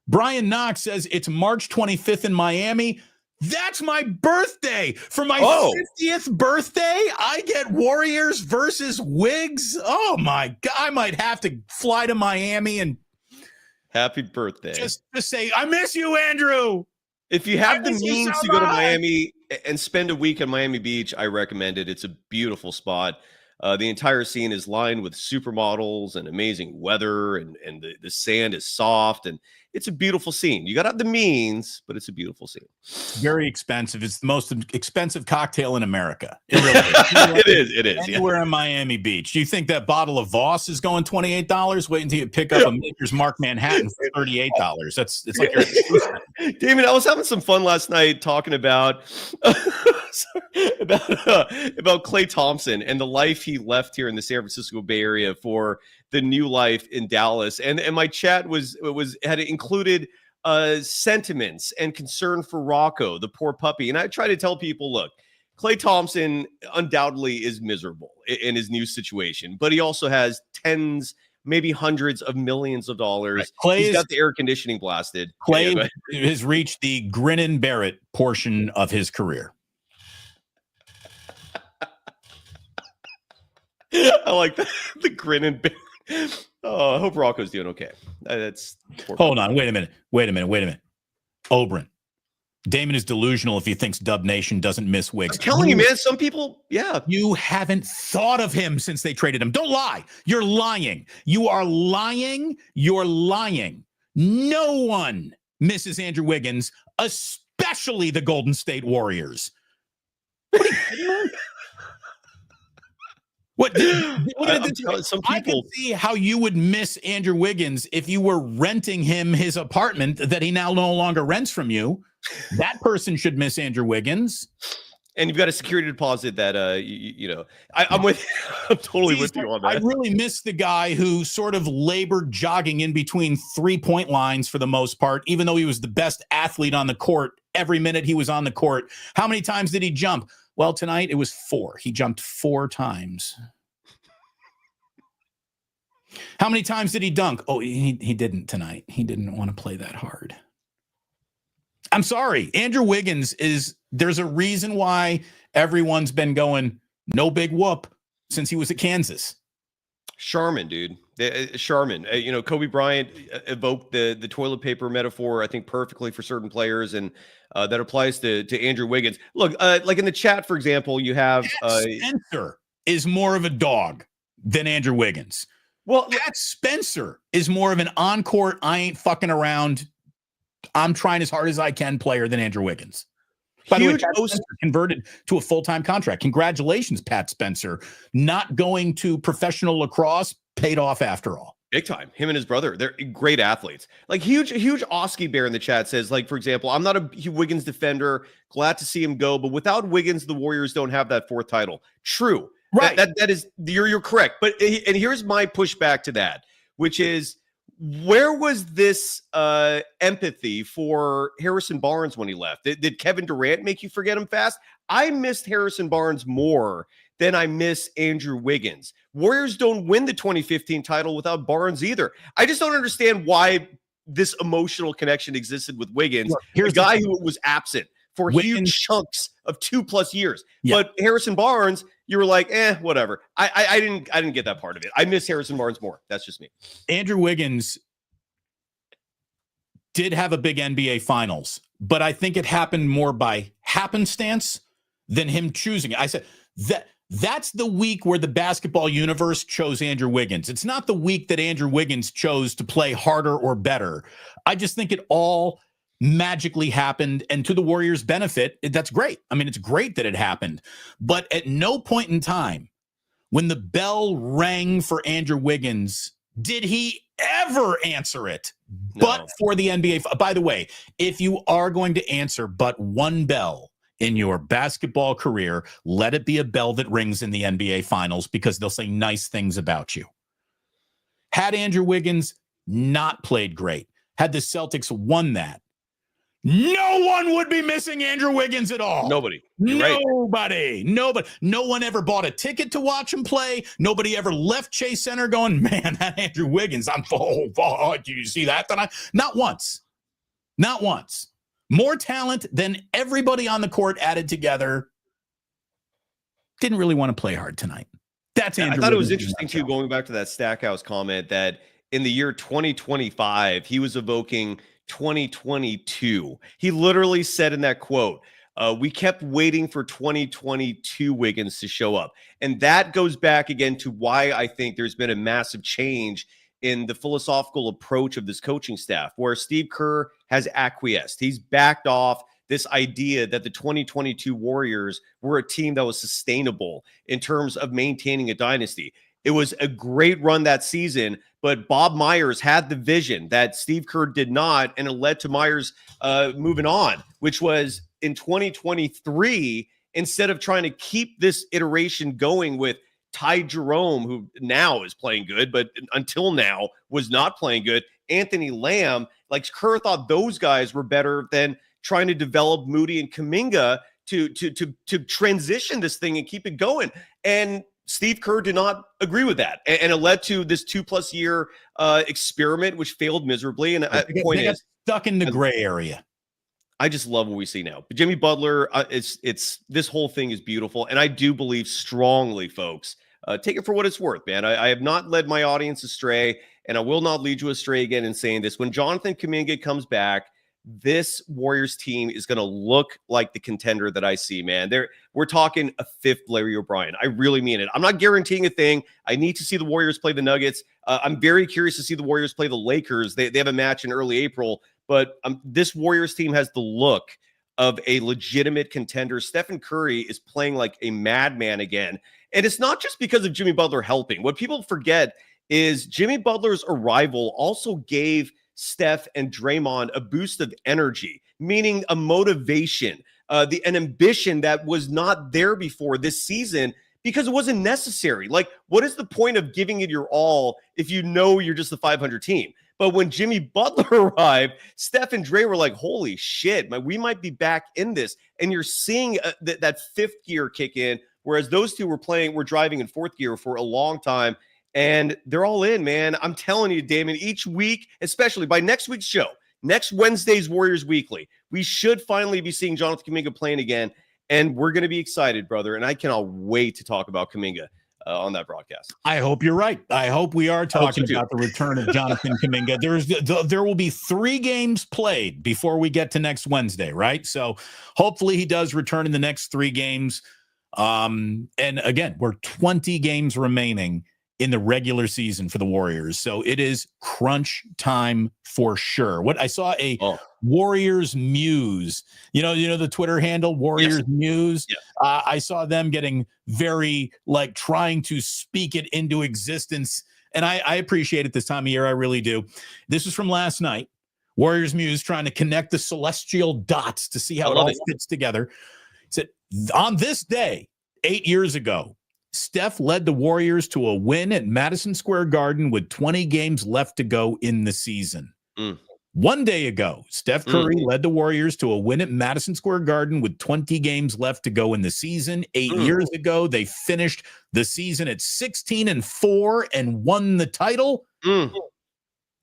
Brian Knox says it's March 25th in Miami. That's my birthday. For my 50th birthday, I get Warriors versus Wiggs. Oh, my God. I might have to fly to Miami and happy birthday. Just say, I miss you, Andrew. If you have the means to go to Miami and spend a week on Miami Beach, I recommend it. It's a beautiful spot. The entire scene is lined with supermodels and amazing weather, and the sand is soft, and it's a beautiful scene. You got to have the means, but it's a beautiful scene. Very expensive. It's the most expensive cocktail in America. It really is. It is. Anywhere in Miami Beach. Do you think that bottle of Voss is going $28? Wait until you pick up a Maker's Mark Manhattan for $38. It's like you're Damon, I was having some fun last night talking about about Klay Thompson and the life he left here in the San Francisco Bay Area for the new life in Dallas, and my chat had included sentiments and concern for Rocco, the poor puppy. And I try to tell people, look, Klay Thompson undoubtedly is miserable in his new situation, but he also has tens, maybe hundreds of millions of dollars. Right. He's got the air conditioning blasted. Klay has reached the grin and bear it portion of his career. I like the grin and bear. Oh, I hope Rocco's doing okay. Hold on. Wait a minute. Oberyn. Damon is delusional if he thinks Dub Nation doesn't miss Wiggs. I'm telling you, man, some people, yeah. You haven't thought of him since they traded him. Don't lie. You're lying. You are lying. You're lying. No one misses Andrew Wiggins, especially the Golden State Warriors. Some people, I can see how you would miss Andrew Wiggins if you were renting him his apartment that he now no longer rents from you. That person should miss Andrew Wiggins. And you've got a security deposit that I'm totally with you on that. I really miss the guy who sort of labored jogging in between 3-point lines for the most part, even though he was the best athlete on the court every minute he was on the court. How many times did he jump? Well, tonight it was 4. He jumped 4 times. How many times did he dunk? Oh, he didn't tonight. He didn't want to play that hard. I'm sorry. Andrew Wiggins there's a reason why everyone's been going, no big whoop since he was at Kansas. Charmin, dude. Charmin. Kobe Bryant evoked the toilet paper metaphor, I think, perfectly for certain players, and that applies to Andrew Wiggins. Look, like in the chat, for example, you have Spencer is more of a dog than Andrew Wiggins. Well, Pat Spencer is more of an on-court, I ain't fucking around, I'm trying as hard as I can player than Andrew Wiggins. By the way, Pat Spencer converted to a full-time contract. Congratulations, Pat Spencer. Not going to professional lacrosse paid off after all. Big time. Him and his brother, they're great athletes. Like huge Oski Bear in the chat says, like, for example, I'm not a Wiggins defender. Glad to see him go. But without Wiggins, the Warriors don't have that 4th title. True. Right. That is, you're correct. But, and here's my pushback to that, which is, where was this empathy for Harrison Barnes when he left? Did Kevin Durant make you forget him fast? I missed Harrison Barnes more then I miss Andrew Wiggins. Warriors don't win the 2015 title without Barnes either. I just don't understand why this emotional connection existed with Wiggins, a guy who was absent for huge chunks of 2+ years. Yeah. But Harrison Barnes, you were like, whatever. I didn't get that part of it. I miss Harrison Barnes more. That's just me. Andrew Wiggins did have a big NBA Finals, but I think it happened more by happenstance than him choosing it. I said that's the week where the basketball universe chose Andrew Wiggins. It's not the week that Andrew Wiggins chose to play harder or better. I just think it all magically happened, and to the Warriors' benefit, that's great. I mean, it's great that it happened, but at no point in time when the bell rang for Andrew Wiggins did he ever answer it. No. But for the NBA. By the way, if you are going to answer but one bell in your basketball career, let it be a bell that rings in the NBA Finals, because they'll say nice things about you. Had Andrew Wiggins not played great, had the Celtics won that, no one would be missing Andrew Wiggins at all. Nobody. Nobody. No one ever bought a ticket to watch him play. Nobody ever left Chase Center going, man, that Andrew Wiggins, did you see that tonight? Not once. Not once. More talent than everybody on the court added together. Didn't really want to play hard tonight. That's Andrew I thought Wiggins. It was interesting, too, going back to that Stackhouse comment, that in the year 2025, he was evoking 2022. He literally said in that quote, we kept waiting for 2022 Wiggins to show up. And that goes back again to why I think there's been a massive change in the philosophical approach of this coaching staff, where Steve Kerr has acquiesced. He's backed off this idea that the 2022 Warriors were a team that was sustainable in terms of maintaining a dynasty. It was a great run that season, but Bob Myers had the vision that Steve Kerr did not, and it led to Myers moving on, which was in 2023, instead of trying to keep this iteration going with Ty Jerome, who now is playing good, but until now was not playing good, Anthony Lamb, like Kerr thought those guys were better than trying to develop Moody and Kuminga to transition this thing and keep it going. And Steve Kerr did not agree with that, and it led to this 2+ year experiment, which failed miserably. And the point is, stuck in the gray area. I just love what we see now. But Jimmy Butler, it's this whole thing is beautiful, and I do believe strongly, folks. Take it for what it's worth, man. I have not led my audience astray, and I will not lead you astray again in saying this. When Jonathan Kuminga comes back, this Warriors team is going to look like the contender that I see, man. We're talking a 5th Larry O'Brien. I really mean it. I'm not guaranteeing a thing. I need to see the Warriors play the Nuggets. I'm very curious to see the Warriors play the Lakers. They have a match in early April, but this Warriors team has the look of a legitimate contender. Stephen Curry is playing like a madman again. And it's not just because of Jimmy Butler helping. What people forget is Jimmy Butler's arrival also gave Steph and Draymond a boost of energy, meaning a motivation, an ambition that was not there before this season because it wasn't necessary. Like, what is the point of giving it your all if you know you're just the 500 team? But when Jimmy Butler arrived, Steph and Dre were like, holy shit, we might be back in this. And you're seeing that 5th gear kick in, whereas those two were driving in 4th gear for a long time. And they're all in, man. I'm telling you, Damon, each week, especially by next week's show, next Wednesday's Warriors Weekly, we should finally be seeing Jonathan Kuminga playing again. And we're going to be excited, brother. And I cannot wait to talk about Kuminga on that broadcast. I hope you're right. I hope we are talking about the return of Jonathan Kuminga. There will be 3 games played before we get to next Wednesday, right? So hopefully he does return in the next 3 games. And again, we're 20 games remaining in the regular season for the Warriors. So it is crunch time for sure. What I saw Warriors Muse, you know, the Twitter handle Warriors Muse. Yes. I saw them getting very trying to speak it into existence. And I appreciate it this time of year. I really do. This is from last night. Warriors Muse trying to connect the celestial dots to see how it all fits together. It said, on this day, 8 years ago, Steph led the Warriors to a win at Madison Square Garden with 20 games left to go in the season. One day ago, Steph Curry led the Warriors to a win at Madison Square Garden with 20 games left to go in the season. 8 years ago, they finished the season at 16-4 and won the title.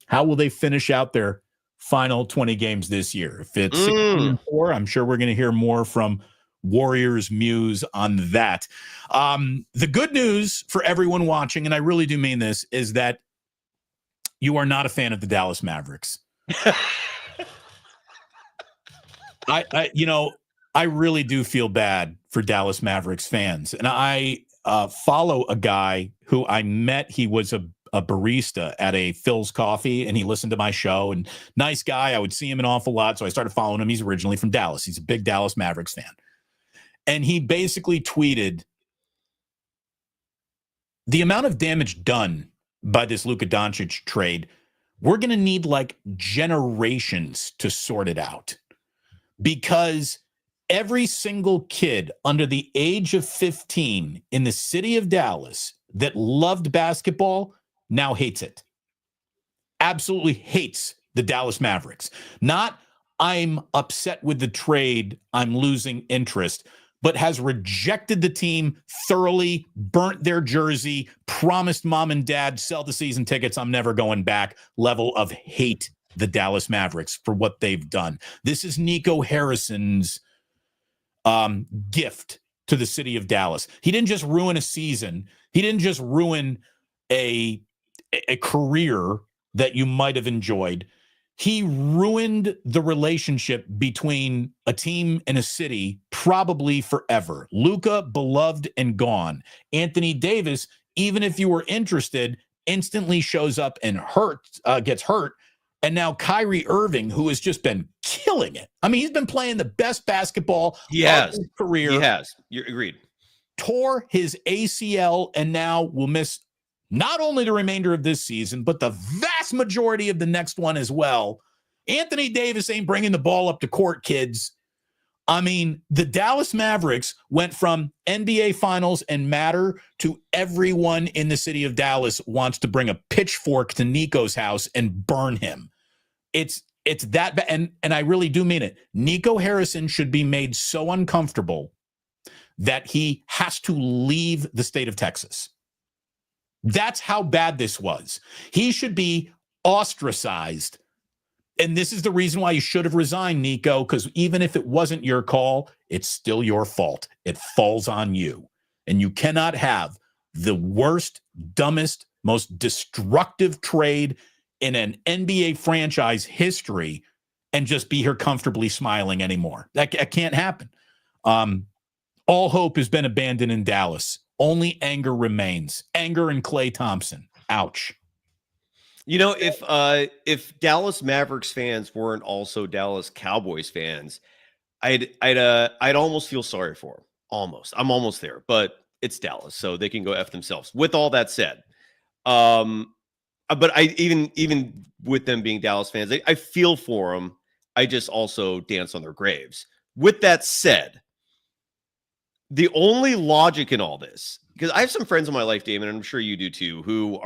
How will they finish out their final 20 games this year? If it's 16-4, I'm sure we're going to hear more from Warriors Muse on that. The good news for everyone watching, and I really do mean this, is that you are not a fan of the Dallas Mavericks. I really do feel bad for Dallas Mavericks fans. And I follow a guy who I met. He was a barista at a Phil's Coffee, and he listened to my show, and nice guy. I would see him an awful lot. So I started following him. He's originally from Dallas. He's a big Dallas Mavericks fan. And he basically tweeted the amount of damage done by this Luka Doncic trade. We're going to need like generations to sort it out, because every single kid under the age of 15 in the city of Dallas that loved basketball now hates it. Absolutely hates the Dallas Mavericks. Not, I'm upset with the trade, I'm losing interest, but has rejected the team thoroughly, burnt their jersey, promised mom and dad, sell the season tickets, I'm never going back, level of hate the Dallas Mavericks for what they've done. This is Nico Harrison's gift to the city of Dallas. He didn't just ruin a season. He didn't just ruin a career that you might have enjoyed. He ruined the relationship between a team and a city probably forever. Luka, beloved and gone. Anthony Davis, even if you were interested, instantly shows up and gets hurt. And now Kyrie Irving, who has just been killing it. I mean, he's been playing the best basketball of his career. He has. You're agreed. Tore his ACL and now will miss not only the remainder of this season, but the vast majority of the next one as well. Anthony Davis ain't bringing the ball up to court, kids. I mean, the Dallas Mavericks went from NBA Finals and matter to everyone in the city of Dallas wants to bring a pitchfork to Nico's house and burn him. It's that bad. And I really do mean it. Nico Harrison should be made so uncomfortable that he has to leave the state of Texas. That's how bad this was. He should be ostracized. And this is the reason why you should have resigned, Nico, because even if it wasn't your call, it's still your fault. It falls on you. And you cannot have the worst, dumbest, most destructive trade in an NBA franchise history and just be here comfortably smiling anymore. That can't happen. All hope has been abandoned in Dallas. Only anger remains. Anger and Klay Thompson. Ouch. You know, if Dallas Mavericks fans weren't also Dallas Cowboys fans, I'd almost feel sorry for them. Almost. I'm almost there, but it's Dallas, so they can go F themselves. With all that said, but I even with them being Dallas fans, I feel for them. I just also dance on their graves. With that said, the only logic in all this, because I have some friends in my life, Damon, and I'm sure you do too, who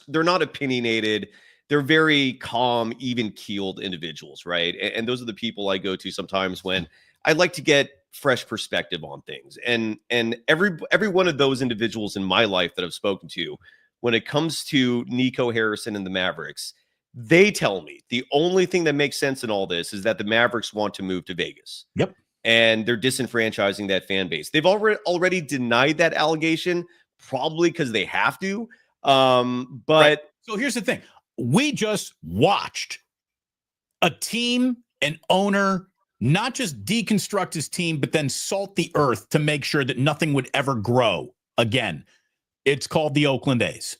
they're not opinionated. They're very calm, even-keeled individuals, right? And those are the people I go to sometimes when I like to get fresh perspective on things. And every one of those individuals in my life that I've spoken to, when it comes to Nico Harrison and the Mavericks, they tell me the only thing that makes sense in all this is that the Mavericks want to move to Vegas. Yep. And they're disenfranchising that fan base. They've already denied that allegation, probably because they have to. But right. So here's the thing. We just watched a team, an owner, not just deconstruct his team, but then salt the earth to make sure that nothing would ever grow again. It's called the Oakland A's.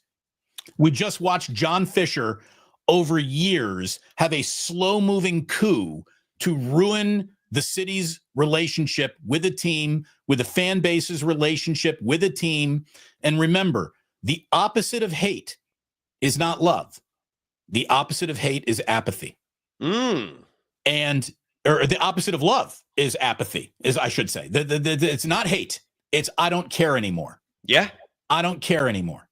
We just watched John Fisher over years have a slow-moving coup to ruin the city's relationship with a team, with the fan base's relationship with a team. And remember, the opposite of hate is not love. The opposite of hate is apathy. Or the opposite of love is apathy, I should say. It's not hate. It's I don't care anymore. Yeah. I don't care anymore.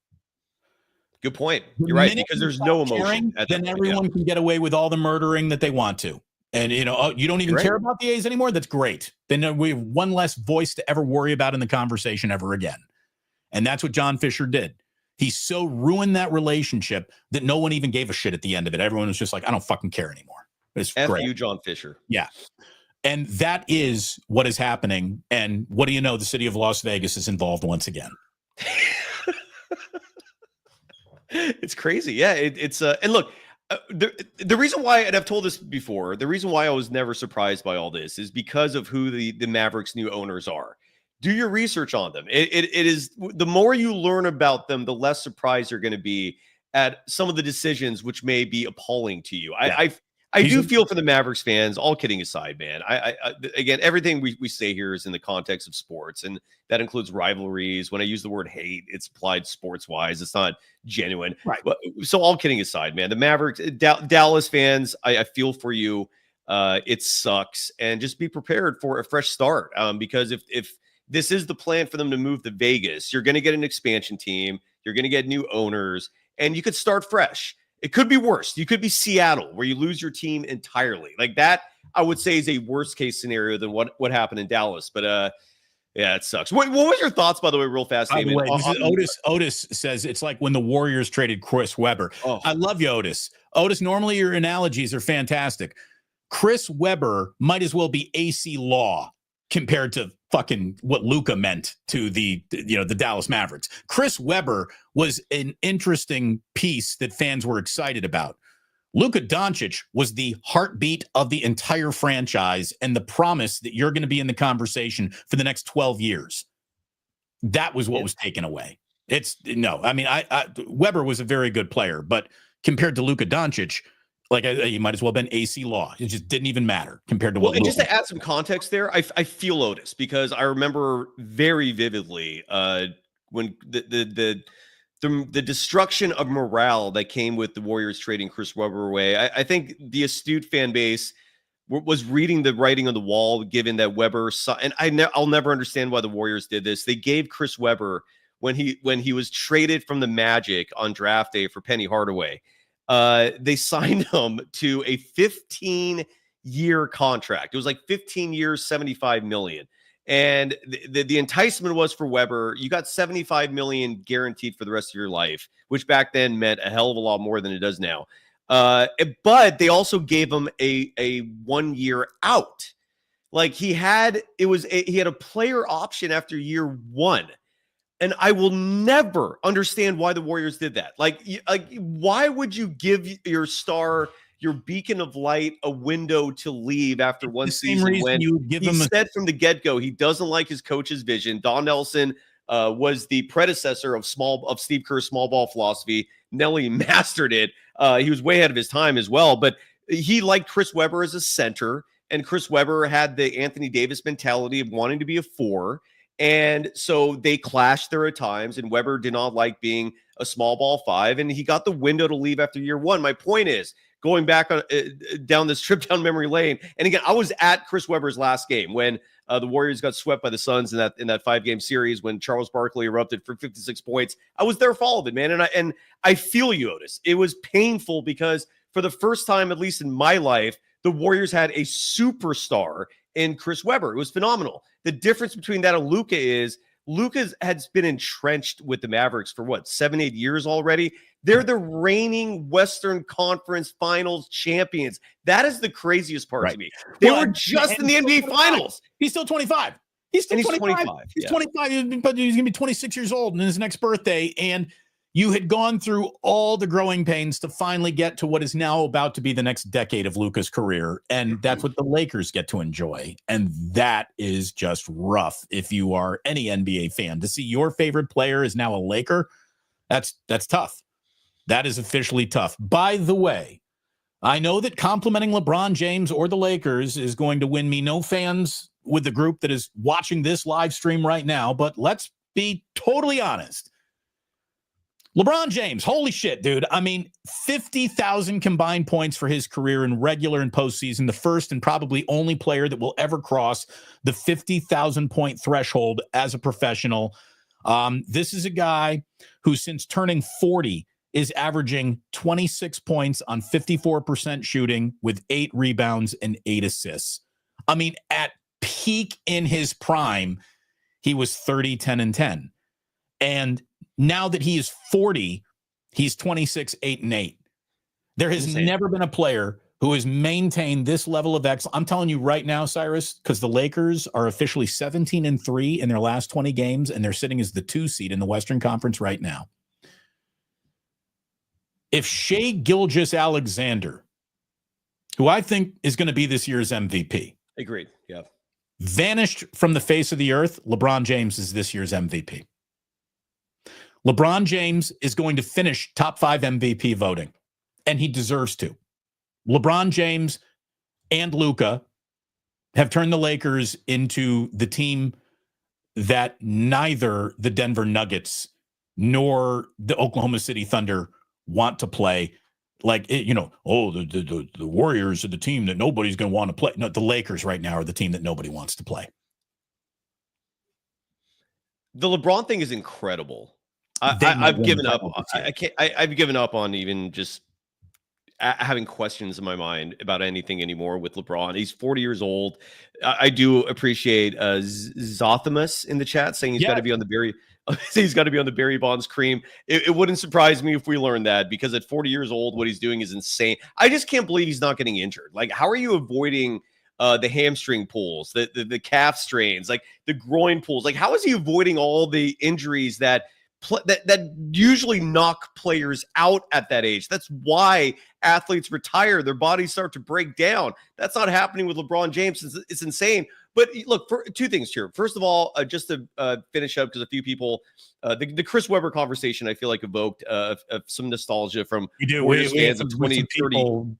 Good point. The You're right, minute because you there's stop no emotion caring, at then that point. everyone can get away with all the murdering that they want to. And, you don't even Right. care about the A's anymore. That's great. Then we have one less voice to ever worry about in the conversation ever again. And that's what John Fisher did. He so ruined that relationship that no one even gave a shit at the end of it. Everyone was just like, I don't fucking care anymore. It's F great. you, John Fisher. Yeah. And that is what is happening. And what do you know? The city of Las Vegas is involved once again. It's crazy. Yeah. It's and look, the reason why, and I've told this before, the reason why I was never surprised by all this is because of who the Mavericks' new owners are. Do your research on them. It is, the more you learn about them, the less surprised you're going to be at some of the decisions which may be appalling to you. Yeah. I do feel for the Mavericks fans, all kidding aside, man. I again, everything we say here is in the context of sports, and that includes rivalries. When I use the word hate, it's applied sports-wise. It's not genuine. Right. But, so all kidding aside, man, the Mavericks, Dallas fans, I feel for you. It sucks. And just be prepared for a fresh start. Because if this is the plan for them to move to Vegas, you're going to get an expansion team. You're going to get new owners, and you could start fresh. It could be worse. You could be Seattle, where you lose your team entirely. Like that, I would say, is a worst case scenario than what happened in Dallas. But yeah, it sucks. What was your thoughts, by the way, real fast? By the way, Otis says it's like when the Warriors traded Chris Webber. Oh. I love you, Otis. Otis, normally your analogies are fantastic. Chris Webber might as well be AC Law compared to fucking what Luka meant to the Dallas Mavericks. Chris Webber was an interesting piece that fans were excited about. Luka Doncic was the heartbeat of the entire franchise and the promise that you're going to be in the conversation for the next 12 years. That was what was taken away. Webber was a very good player, but compared to Luka Doncic, he might as well have been AC Law. It just didn't even matter compared to what. And just to add some context there, I feel Otis, because I remember very vividly when the destruction of morale that came with the Warriors trading Chris Webber away. I think the astute fan base was reading the writing on the wall, given that Webber saw, and I'll never understand why the Warriors did this. They gave Chris Webber, when he was traded from the Magic on draft day for Penny Hardaway, they signed him to a 15-year contract. It was like 15 years, $75 million. And the enticement was for Webber, you got $75 million guaranteed for the rest of your life, which back then meant a hell of a lot more than it does now. But they also gave him a 1 year out. Like he had a player option after year one. And I will never understand why the Warriors did that. Like, why would you give your star, your beacon of light, a window to leave after one season when he said from the get-go he doesn't like his coach's vision? Don Nelson was the predecessor of Steve Kerr's small ball philosophy. Nelly mastered it. He was way ahead of his time as well. But he liked Chris Webber as a center, and Chris Webber had the Anthony Davis mentality of wanting to be a four. And so they clashed there at times, and Webber did not like being a small ball five, and he got the window to leave after year one. My point is, going back on down this trip down memory lane, and again, I was at Chris Webber's last game when the Warriors got swept by the Suns in that 5-game series when Charles Barkley erupted for 56 points. I was there for all of it, man, and I feel you, Otis. It was painful because for the first time, at least in my life, the Warriors had a superstar in Chris Webber. It was phenomenal. The difference between that and Luka is Luka has been entrenched with the Mavericks for 7-8 years already. They're the reigning Western Conference Finals champions. That is the craziest part to me. They were just in the NBA Finals. He's still 25. He's 25. He's 25, but he's going to be 26 years old in his next birthday. And you had gone through all the growing pains to finally get to what is now about to be the next decade of Luka's career. And that's what the Lakers get to enjoy. And that is just rough. If you are any NBA fan, to see your favorite player is now a Laker, that's tough. That is officially tough. By the way, I know that complimenting LeBron James or the Lakers is going to win me no fans with the group that is watching this live stream right now, but let's be totally honest. LeBron James, holy shit, dude. I mean, 50,000 combined points for his career in regular and postseason, the first and probably only player that will ever cross the 50,000 point threshold as a professional. This is a guy who, since turning 40 is averaging 26 points on 54% shooting with 8 rebounds and 8 assists. I mean, at peak in his prime, he was 30, 10, and 10. And now that he is 40, he's 26, 8, and 8. There has never been a player who has maintained this level of excellence. I'm telling you right now, Cyrus, because the Lakers are officially 17-3 in their last 20 games, and they're sitting as the 2 seed in the Western Conference right now. If Shai Gilgeous-Alexander, who I think is going to be this year's MVP, agreed, yeah, vanished from the face of the earth, LeBron James is this year's MVP. LeBron James is going to finish top 5 MVP voting, and he deserves to. LeBron James and Luka have turned the Lakers into the team that neither the Denver Nuggets nor the Oklahoma City Thunder want to play. Like, the Warriors are the team that nobody's going to want to play. No, the Lakers right now are the team that nobody wants to play. The LeBron thing is incredible. I've given up. I've given up on even just having questions in my mind about anything anymore with LeBron. He's 40 years old. I do appreciate Zothamus in the chat saying he's got to be on the Barry. He's got to be on the Barry Bonds cream. It wouldn't surprise me if we learned that, because at 40 years old, what he's doing is insane. I just can't believe he's not getting injured. Like, how are you avoiding the hamstring pulls, the calf strains, like the groin pulls? Like, how is he avoiding all the injuries that usually knock players out at that age? That's why athletes retire. Their bodies start to break down. That's not happening with LeBron James. It's insane. But look, for 2 things here. First of all, just to finish up, because a few people, the Chris Webber conversation, I feel like evoked some nostalgia from Warriors fans of 2030.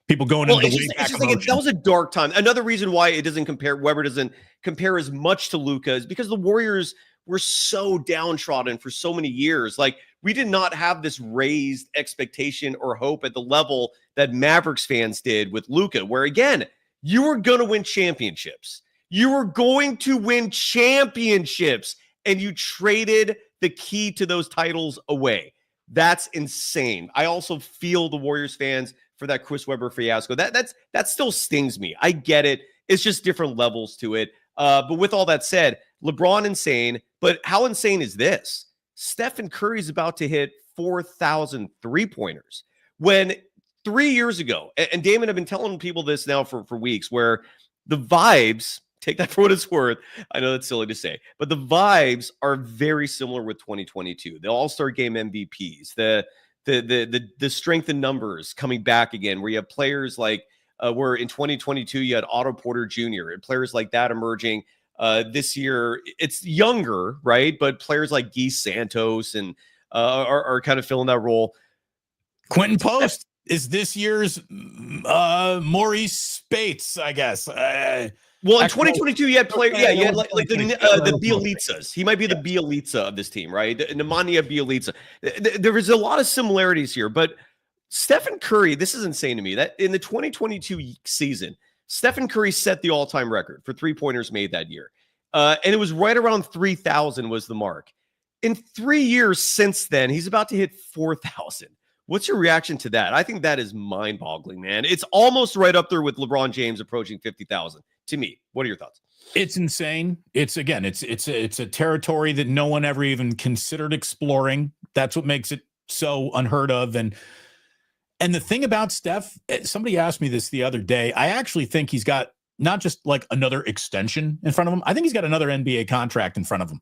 People going into the way back like that was a dark time. Another reason why it doesn't compare, Webber doesn't compare as much to Luka, is because the Warriors were so downtrodden for so many years. Like, we did not have this raised expectation or hope at the level that Mavericks fans did with Luka, where, again, you were going to win championships. You were going to win championships, and you traded the key to those titles away. That's insane. I also feel the Warriors fans for that Chris Webber fiasco. That still stings me. I get it. It's just different levels to it. But with all that said, LeBron insane. But how insane is this? Stephen Curry's about to hit 4,000 3-pointers. When 3 years ago, and Damon, I've been telling people this now for weeks, where the vibes, take that for what it's worth, I know that's silly to say, but the vibes are very similar with 2022. The All-Star Game MVPs, the strength in numbers coming back again, where you have players like where in 2022 you had Otto Porter Jr. and players like that emerging. This year it's younger, right? But players like Guy Santos and are kind of filling that role. Quentin Post is this year's Maurice Spates, I guess. Well, in 2022, you had players, you had like the Bielitsas. He might be the Bielitsa of this team, right? Nemanja Bielitsa. There is a lot of similarities here, but Stephen Curry, this is insane to me, that in the 2022 season, Stephen Curry set the all-time record for 3-pointers made that year. And it was right around 3,000 was the mark. In 3 years since then, he's about to hit 4,000. What's your reaction to that? I think that is mind-boggling, man. It's almost right up there with LeBron James approaching 50,000. To me, what are your thoughts? It's insane. It's a territory that no one ever even considered exploring. That's what makes it so unheard of. And the thing about Steph, somebody asked me this the other day. I actually think he's got not just like another extension in front of him. I think he's got another NBA contract in front of him.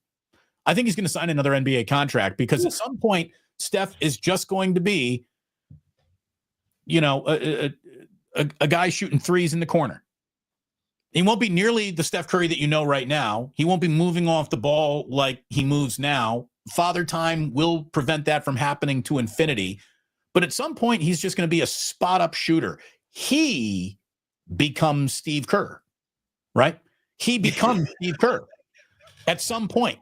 I think he's going to sign another NBA contract, because at some point, Steph is just going to be, a guy shooting threes in the corner. He won't be nearly the Steph Curry that you know right now. He won't be moving off the ball like he moves now. Father Time will prevent that from happening to infinity. But at some point, he's just going to be a spot-up shooter. He becomes Steve Kerr, right? He becomes Steve Kerr at some point.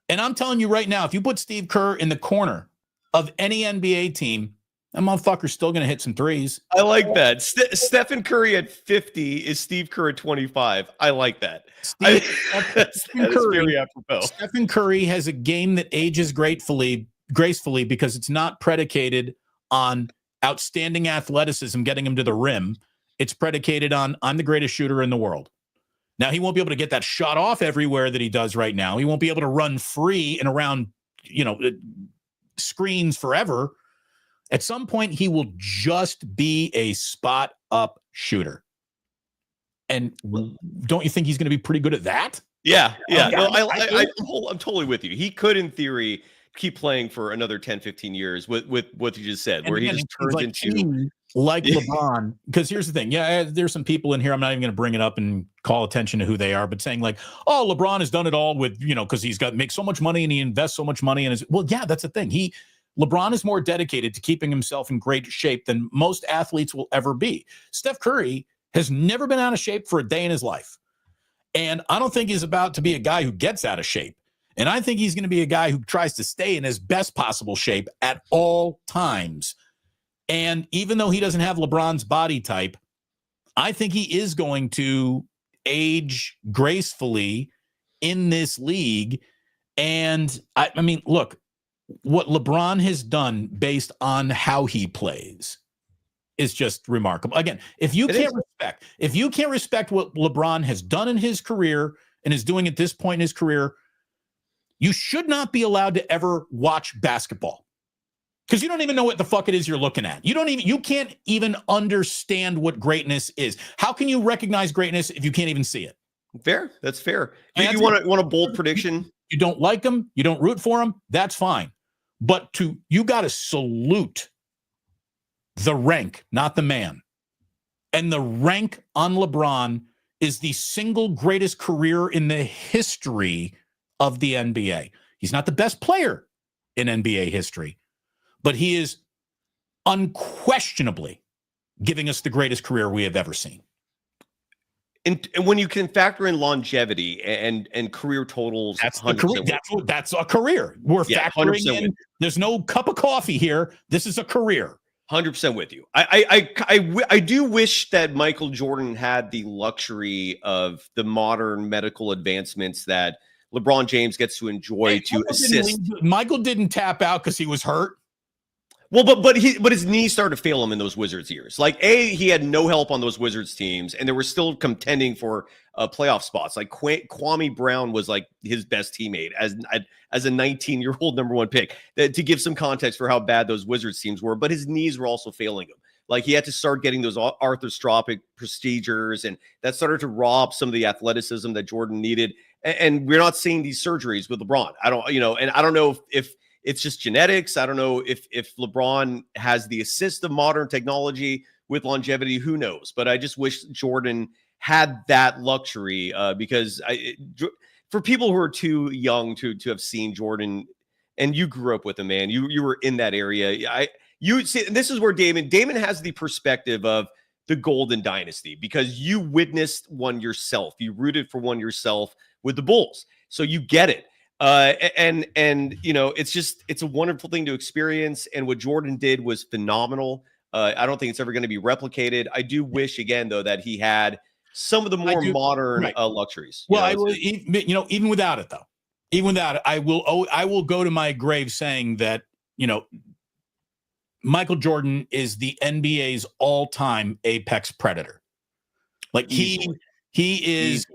And I'm telling you right now, if you put Steve Kerr in the corner of any NBA team, that motherfucker's still going to hit some threes. I like that. Stephen Curry at 50 is Steve Kerr at 25. I like that. Stephen Curry has a game that ages gracefully gracefully because it's not predicated on outstanding athleticism getting him to the rim. It's predicated on I'm the greatest shooter in the world. Now, he won't be able to get that shot off everywhere that he does right now. He won't be able to run free and around, screens forever. At some point, he will just be a spot up shooter. And don't you think he's going to be pretty good at that? Yeah. No, I'm totally with you. He could, in theory, keep playing for another 10, 15 years with what you just said, where he just turns into like LeBron. Because here's the thing. Yeah, there's some people in here. I'm not even going to bring it up and call attention to who they are, but saying like, oh, LeBron has done it all with, because he's makes so much money and he invests so much money in his. Well, yeah, that's the thing. LeBron is more dedicated to keeping himself in great shape than most athletes will ever be. Steph Curry has never been out of shape for a day in his life. And I don't think he's about to be a guy who gets out of shape. And I think he's going to be a guy who tries to stay in his best possible shape at all times. And even though he doesn't have LeBron's body type, I think he is going to age gracefully in this league. And I mean, look, what LeBron has done based on how he plays is just remarkable. Again, if you can't respect what LeBron has done in his career and is doing at this point in his career, you should not be allowed to ever watch basketball because you don't even know what the fuck it is you're looking at. You can't even understand what greatness is. How can you recognize greatness if you can't even see it? Fair. That's fair. You want a bold prediction? You don't like him. You don't root for him. That's fine. But you got to salute the rank, not the man. And the rank on LeBron is the single greatest career in the history of the NBA. He's not the best player in NBA history, but he is unquestionably giving us the greatest career we have ever seen. And when you can factor in longevity and career totals, that's a career. We're factoring in. There's no cup of coffee here. This is a career. 100% with you. I do wish that Michael Jordan had the luxury of the modern medical advancements that LeBron James gets to enjoy to assist. Michael didn't tap out because he was hurt. Well, but his knees started to fail him in those Wizards years. Like he had no help on those Wizards teams, and they were still contending for playoff spots. Like Kwame Brown was like his best teammate as a 19-year-old number one pick. To give some context for how bad those Wizards teams were, but his knees were also failing him. Like he had to start getting those arthroscopic procedures, and that started to rob some of the athleticism that Jordan needed. And we're not seeing these surgeries with LeBron. I don't know if it's just genetics. I don't know if LeBron has the assist of modern technology with longevity. Who knows? But I just wish Jordan had that luxury because for people who are too young to have seen Jordan, and you grew up with him, man, you were in that area. You see, this is where Damon has the perspective of the Golden Dynasty because you witnessed one yourself. You rooted for one yourself with the Bulls, so you get it. And it's a wonderful thing to experience. And what Jordan did was phenomenal. I don't think it's ever going to be replicated. I do wish again, though, that he had some of the more modern luxuries. Well, I will, even without it, though, I will go to my grave saying that, Michael Jordan is the NBA's all-time apex predator. Like he is.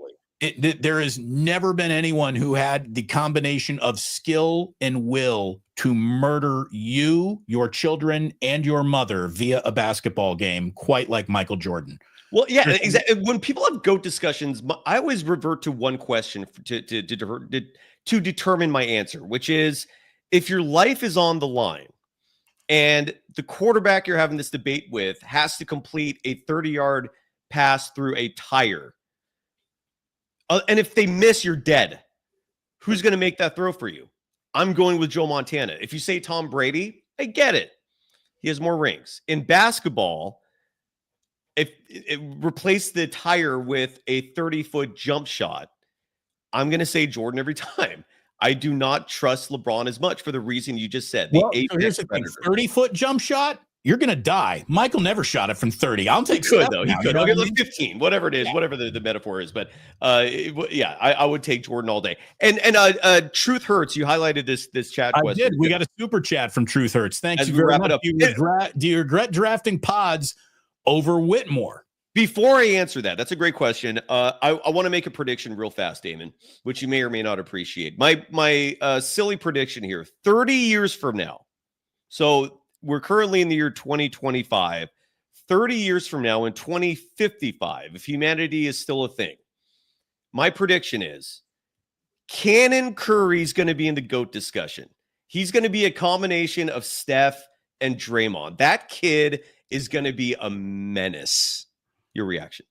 There has never been anyone who had the combination of skill and will to murder you, your children, and your mother via a basketball game quite like Michael Jordan. Well, yeah, exactly. When people have GOAT discussions, I always revert to one question to determine my answer, which is if your life is on the line and the quarterback you're having this debate with has to complete a 30-yard pass through a tire, and if they miss, you're dead. Who's going to make that throw for you? I'm going with Joe Montana. If you say Tom Brady, I get it. He has more rings. In basketball, if it replace the tire with a 30-foot jump shot, I'm going to say Jordan every time. I do not trust LeBron as much for the reason you just said. The here's the thing. 30-foot jump shot? you're going to die. Michael never shot it from 30. I'll take He could, Steph though. now, He could. you know Okay, what I like mean? 15, whatever it is, whatever the metaphor is. But I would take Jordan all day. And Truth Hurts, you highlighted this chat I question. did. We got a super chat from Truth Hurts. Thank As you we very wrap much. it up. Do you regret drafting Pods over Whitmore? Before I answer that, that's a great question. I want to make a prediction real fast, Damon, which you may or may not appreciate. My silly prediction here: 30 years from now. So we're currently in the year 2025. 30 years from now, in 2055, if humanity is still a thing, my prediction is Cannon Curry's going to be in the GOAT discussion. He's going to be a combination of Steph and Draymond. That kid is going to be a menace. Your reaction?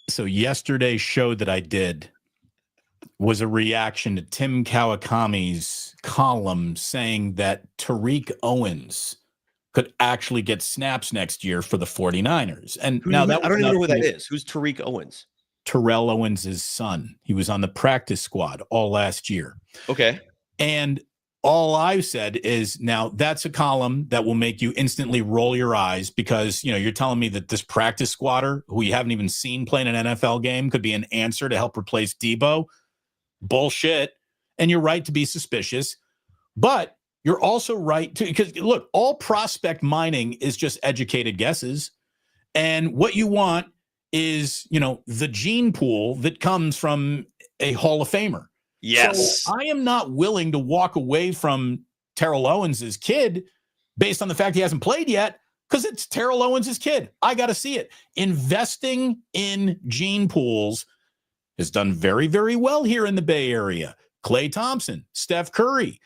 So yesterday's show that I did was a reaction to Tim Kawakami's column saying that Tariq Owens could actually get snaps next year for the 49ers. And I don't even know who that is. is. Who's Tariq Owens? Terrell Owens' son. He was on the practice squad all last year. Okay. And all I've said is, now that's a column that will make you instantly roll your eyes because, you're telling me that this practice squatter who you haven't even seen playing an NFL game could be an answer to help replace Debo. Bullshit. And you're right to be suspicious, but you're also right to, because look, all prospect mining is just educated guesses. And what you want is, the gene pool that comes from a Hall of Famer. Yes. So I am not willing to walk away from Terrell Owens' kid based on the fact he hasn't played yet, because it's Terrell Owens' kid. I got to see it. Investing in gene pools has done very, very well here in the Bay Area. Klay Thompson, Steph Curry.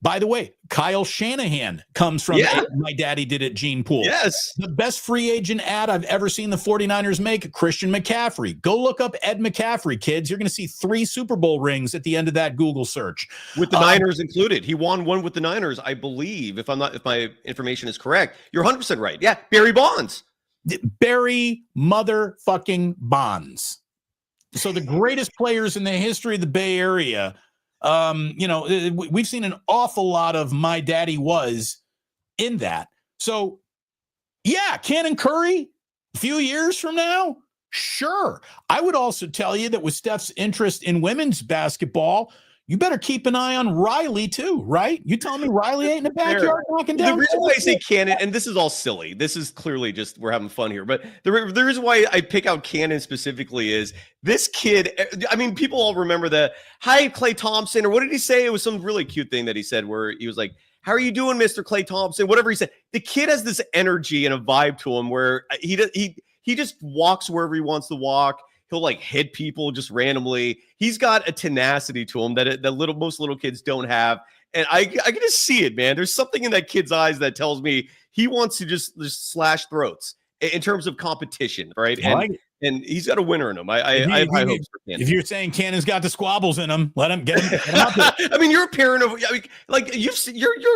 By the way, Kyle Shanahan comes from My Daddy Did It gene pool. Yes. The best free agent ad I've ever seen the 49ers make, Christian McCaffrey. Go look up Ed McCaffrey, kids. You're going to see 3 Super Bowl rings at the end of that Google search. With the Niners included. He won one with the Niners, I believe, if my information is correct. You're 100% right. Yeah, Barry Bonds. Barry motherfucking Bonds. So the greatest players in the history of the Bay Area. We've seen an awful lot of My Daddy Was in that. So, yeah, Cannon Curry, a few years from now, sure. I would also tell you that with Steph's interest in women's basketball, you better keep an eye on Riley too, right? You telling me Riley ain't in the backyard knocking down? The reason why I say Cannon, and this is all silly, this is clearly just we're having fun here, but the reason why I pick out Cannon specifically is this kid. I mean, people all remember the "Hi, Klay Thompson," or what did he say? It was some really cute thing that he said where he was like, "How are you doing, Mr. Klay Thompson?" Whatever he said. The kid has this energy and a vibe to him where he just walks wherever he wants to walk. He'll like hit people just randomly. He's got a tenacity to him that most little kids don't have. And I can just see it, man. There's something in that kid's eyes that tells me he wants to just slash throats in terms of competition, right? And he's got a winner in him. I have high hopes for Cannon. If you're saying Cannon's got the squabbles in him, let him get him up there. I mean, you're a parent of like you're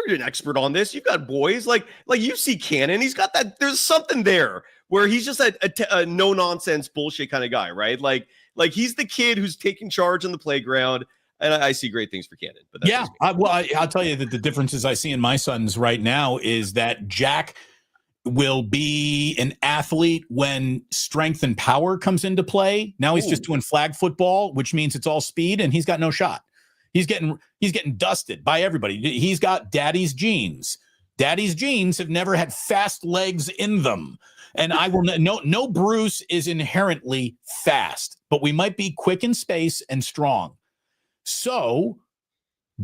an expert on this. You've got boys like you see Cannon. He's got that. There's something there where he's just a no nonsense bullshit kind of guy, right? Like he's the kid who's taking charge on the playground. And I see great things for Cannon. But that's I'll tell you that the differences I see in my sons right now is that Jack will be an athlete when strength and power comes into play. Now he's just doing flag football, which means it's all speed, and he's got no shot. He's getting dusted by everybody. He's got daddy's genes. Daddy's genes have never had fast legs in them. And I will no Bruce is inherently fast, but we might be quick in space and strong. So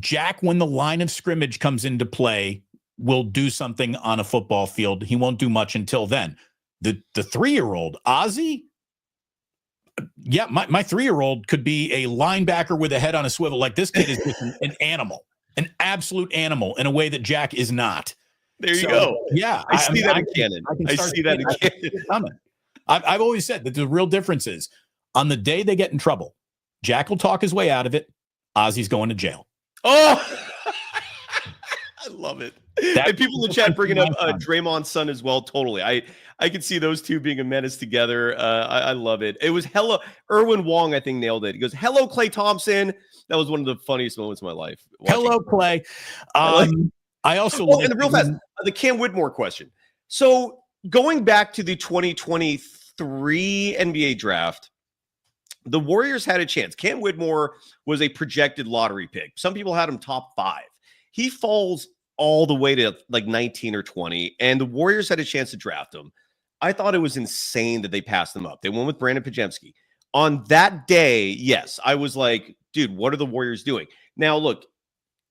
Jack, when the line of scrimmage comes into play, will do something on a football field. He won't do much until then. The 3-year-old Ozzy, my 3-year-old could be a linebacker with a head on a swivel. Like, this kid is just an animal, an absolute animal in a way that Jack is not. There you go. Yeah, I see that in Cannon. I see that in Cannon. I've always said that the real difference is on the day they get in trouble, Jack will talk his way out of it. Ozzy's going to jail. Oh, I love it. And people in the chat bringing up Draymond's son as well. Totally. I can see those two being a menace together. I love it. It was hello. Erwin Wong, I think, nailed it. He goes, hello, Klay Thompson. That was one of the funniest moments of my life. Hello, Klay. I also and real fast, the Cam Whitmore question. So going back to the 2023 NBA draft, the Warriors had a chance. Cam Whitmore was a projected lottery pick. Some people had him top 5. He falls all the way to like 19 or 20, and the Warriors had a chance to draft him. I thought it was insane that they passed him up. They went with Brandon Podziemski. On that day, yes, I was like, dude, what are the Warriors doing? Now, look,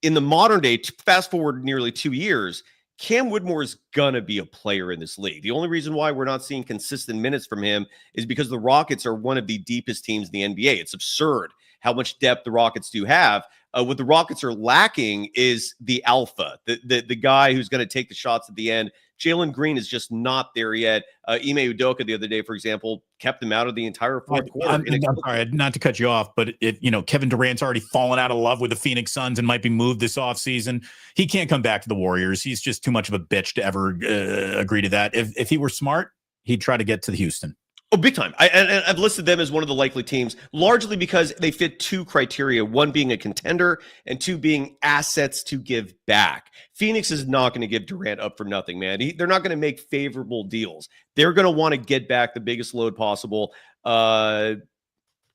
in the modern day, fast forward nearly 2 years, Cam Whitmore is going to be a player in this league. The only reason why we're not seeing consistent minutes from him is because the Rockets are one of the deepest teams in the NBA. It's absurd how much depth the Rockets do have. What the Rockets are lacking is the alpha, the guy who's going to take the shots at the end. Jalen Green is just not there yet. Ime Udoka the other day, for example, kept him out of the entire fourth quarter. I'm sorry, not to cut you off, but Kevin Durant's already fallen out of love with the Phoenix Suns and might be moved this offseason. He can't come back to the Warriors. He's just too much of a bitch to ever agree to that. If he were smart, he'd try to get to Houston. Oh, big time. I've listed them as one of the likely teams, largely because they fit 2 criteria, one being a contender and 2 being assets to give back. Phoenix is not going to give Durant up for nothing, man. They're not going to make favorable deals. They're going to want to get back the biggest load possible, and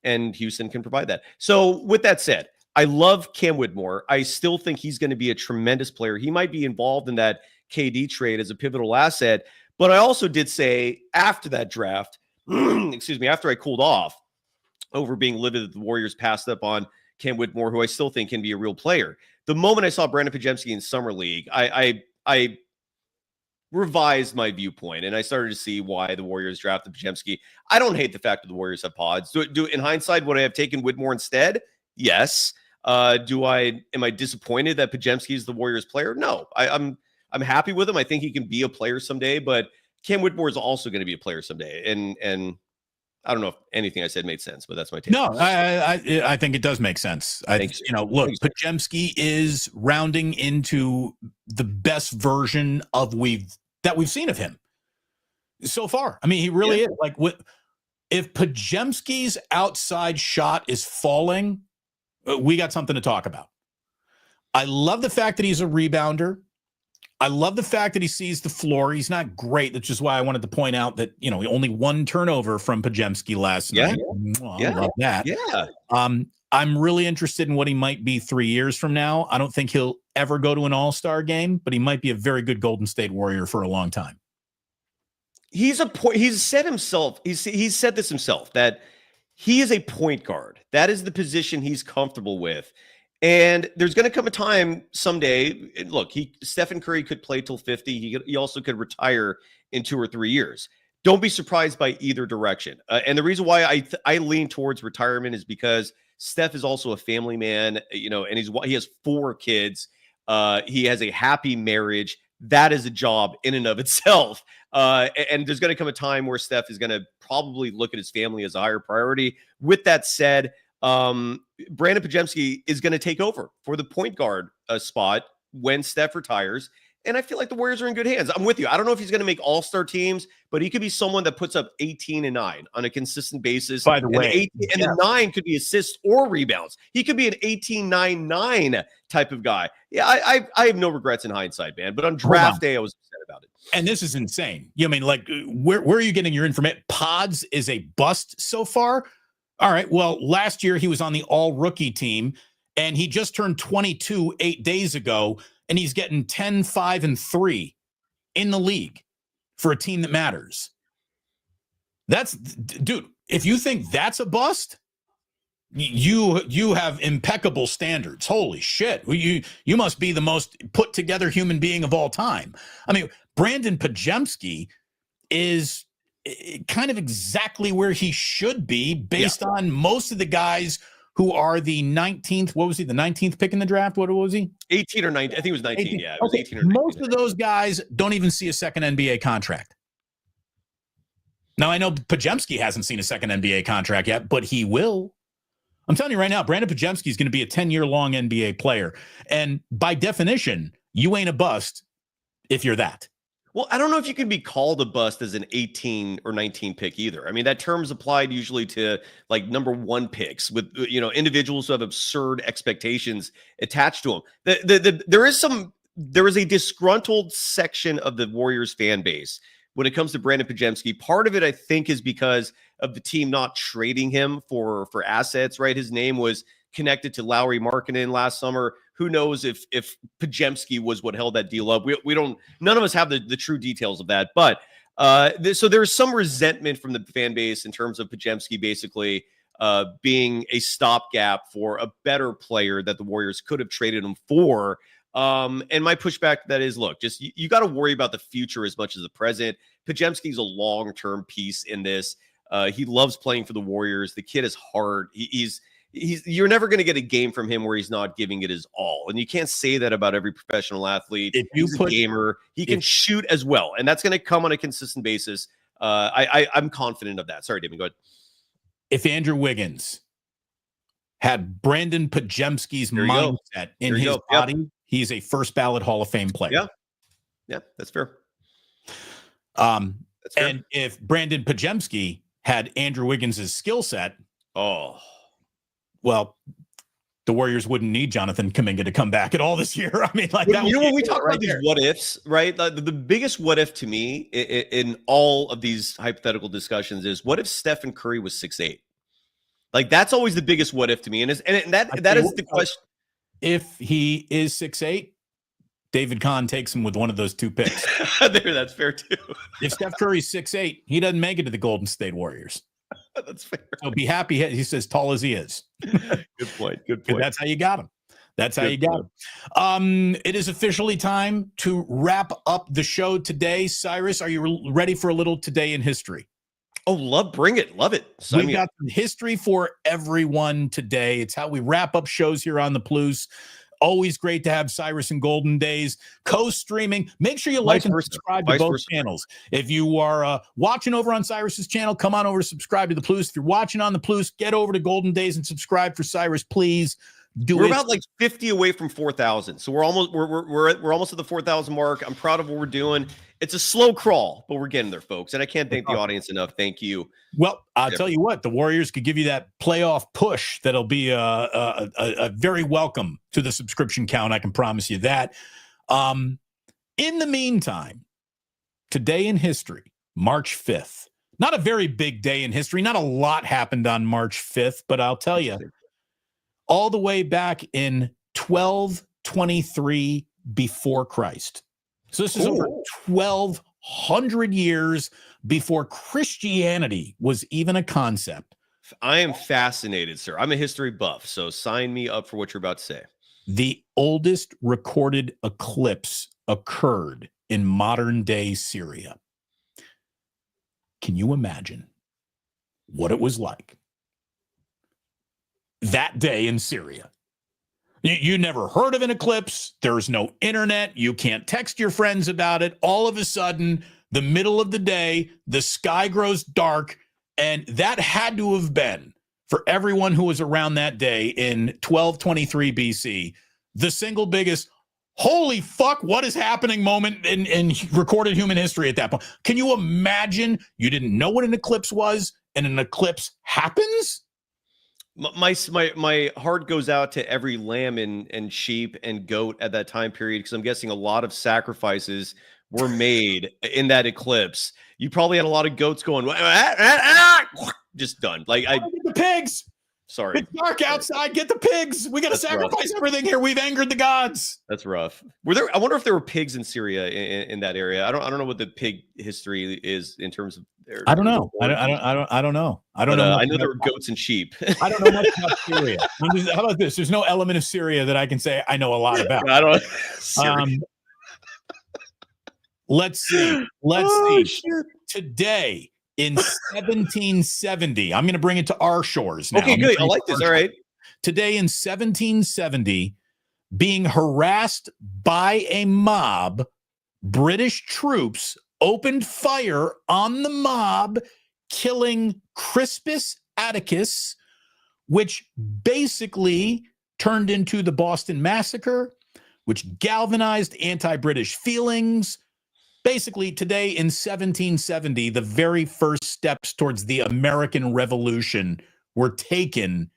Houston can provide that. So with that said, I love Cam Whitmore. I still think he's going to be a tremendous player. He might be involved in that KD trade as a pivotal asset, but I also did say after that draft, excuse me, after I cooled off over being livid that the Warriors passed up on Cam Whitmore, who I still think can be a real player. The moment I saw Brandon Podziemski in Summer League, I revised my viewpoint, and I started to see why the Warriors drafted Podziemski. I don't hate the fact that the Warriors have pods. Do in hindsight, would I have taken Whitmore instead? Yes. Am I disappointed that Podziemski is the Warriors player? No. I'm happy with him. I think he can be a player someday, but Cam Whitmore is also going to be a player someday. And I don't know if anything I said made sense, but that's my take. No, I think it does make sense. Look, Podziemski is rounding into the best version that we've seen of him so far. I mean, he really is. Like, if Podziemski's outside shot is falling, we got something to talk about. I love the fact that he's a rebounder. I love the fact that he sees the floor. He's not great, which is why I wanted to point out that, only 1 turnover from Podziemski last night. I love that. Yeah. I'm really interested in what he might be 3 years from now. I don't think he'll ever go to an all-star game, but he might be a very good Golden State Warrior for a long time. He's said himself, he's said this himself, that he is a point guard. That is the position he's comfortable with. And there's going to come a time someday. Look, Stephen Curry could play till 50. He also could retire in 2 or 3 years. Don't be surprised by either direction. And the reason why I lean towards retirement is because Steph is also a family man, and he has 4 kids. He has a happy marriage. That is a job in and of itself. And there's going to come a time where Steph is going to probably look at his family as a higher priority. With that said, Brandon Podziemski is going to take over for the point guard spot when Steph retires. And I feel like the Warriors are in good hands. I'm with you. I don't know if he's going to make all-star teams, but he could be someone that puts up 18 and 9 on a consistent basis. By the way, the 9 could be assists or rebounds. He could be an 18-9-9 type of guy. Yeah, I have no regrets in hindsight, man. But on draft day, I was upset about it. And this is insane. Where are you getting your information? Pods is a bust so far. All right. Well, last year he was on the all-rookie team, and he just turned 22 8 days ago, and he's getting 10, 5, and 3 in the league for a team that matters. Dude, if you think that's a bust, you have impeccable standards. Holy shit. You must be the most put-together human being of all time. I mean, Brandon Podziemski is kind of exactly where he should be based on most of the guys who are the 19th. What was he? The 19th pick in the draft? What was he? 18 or 19. I think it was 19. 18. Yeah, it was 18 or 19. Most of those guys don't even see a second NBA contract. Now, I know Podziemski hasn't seen a second NBA contract yet, but he will. I'm telling you right now, Brandon Podziemski is going to be a 10-year-long NBA player. And by definition, you ain't a bust if you're that. Well, I don't know if you can be called a bust as an 18 or 19 pick either. I mean, that term's applied usually to like number 1 picks with, individuals who have absurd expectations attached to them. There is a disgruntled section of the Warriors fan base when it comes to Brandon Podziemski. Part of it, I think, is because of the team not trading him for assets, right? His name was connected to Lauri Markkanen last summer. Who knows if Podziemski was what held that deal up? We don't. None of us have the true details of that. But so there's some resentment from the fan base in terms of Podziemski basically being a stopgap for a better player that the Warriors could have traded him for. And my pushback to that is, look, just you got to worry about the future as much as the present. Podziemski's a long-term piece in this. He loves playing for the Warriors. The kid is hard. You're never going to get a game from him where he's not giving it his all. And you can't say that about every professional athlete. He's a gamer. He can shoot as well. And that's going to come on a consistent basis. I'm confident of that. Sorry, Damon, go ahead. If Andrew Wiggins had Brandon Podziemski's mindset in his body, he's a first ballot Hall of Fame player. Yeah, that's fair. That's fair. And if Brandon Podziemski had Andrew Wiggins' skill set, well, the Warriors wouldn't need Jonathan Kuminga to come back at all this year. I mean, like that. When we talk about these what ifs, right? The biggest what if to me in all of these hypothetical discussions is, what if Stephen Curry was 6'8"? Like, that's always the biggest what if to me. And that is the question. If he is 6'8", David Kahn takes him with one of those 2 picks. That's fair too. If Steph Curry's 6'8", he doesn't make it to the Golden State Warriors. That's fair. So be happy he's as tall as he is. Good point. That's how you got him. It is officially time to wrap up the show today. Cyrus, are you ready for a little Today in History? Oh, bring it. Love it. We've got some history for everyone today. It's how we wrap up shows here on the Plus. Always great to have Cyrus and Golden Days co-streaming. Make sure you like and subscribe to both channels. If you are watching over on Cyrus's channel, come on over to subscribe to the Plus. If you're watching on the Plus, get over to Golden Days and subscribe for Cyrus, please. We're about like 50 away from 4,000, so we're almost at the 4,000 mark. I'm proud of what we're doing. It's a slow crawl, but we're getting there, folks. And I can't thank the audience enough. Thank you. Well, I'll tell you what, the Warriors could give you that playoff push. That'll be a very welcome to the subscription count. I can promise you that. In the meantime, today in history, March 5th. Not a very big day in history. Not a lot happened on March 5th, but I'll tell you, all the way back in 1223 before Christ. So this is over 1,200 years before Christianity was even a concept. I am fascinated, sir. I'm a history buff, so sign me up for what you're about to say. The oldest recorded eclipse occurred in modern-day Syria. Can you imagine what it was like that day in Syria? You never heard of an eclipse. There's no internet. You can't text your friends about it. All of a sudden, the middle of the day, the sky grows dark, and that had to have been, for everyone who was around that day in 1223 BC, the single biggest, holy fuck, what is happening moment in recorded human history at that point. Can you imagine you didn't know what an eclipse was, and an eclipse happens? My heart goes out to every lamb and sheep and goat at that time period, because I'm guessing a lot of sacrifices were made in that eclipse. You probably had a lot of goats going, just done. Like, get the pigs. Sorry. It's dark outside. Get the pigs. We got to sacrifice everything here. We've angered the gods. That's rough. I wonder if there were pigs in Syria in that area. I don't know what the pig history is in terms of I don't know. I don't know. I know there were goats and sheep. I don't know much about Syria. How about this? There's no element of Syria that I can say I know a lot about. I don't. Let's see. Shit. Today in 1770, I'm going to bring it to our shores now. Okay, good. I like this. All right. Today in 1770, being harassed by a mob, British troops opened fire on the mob, killing Crispus Attucks, which basically turned into the Boston Massacre, which galvanized anti-British feelings. Basically, today in 1770, the very first steps towards the American Revolution were taken.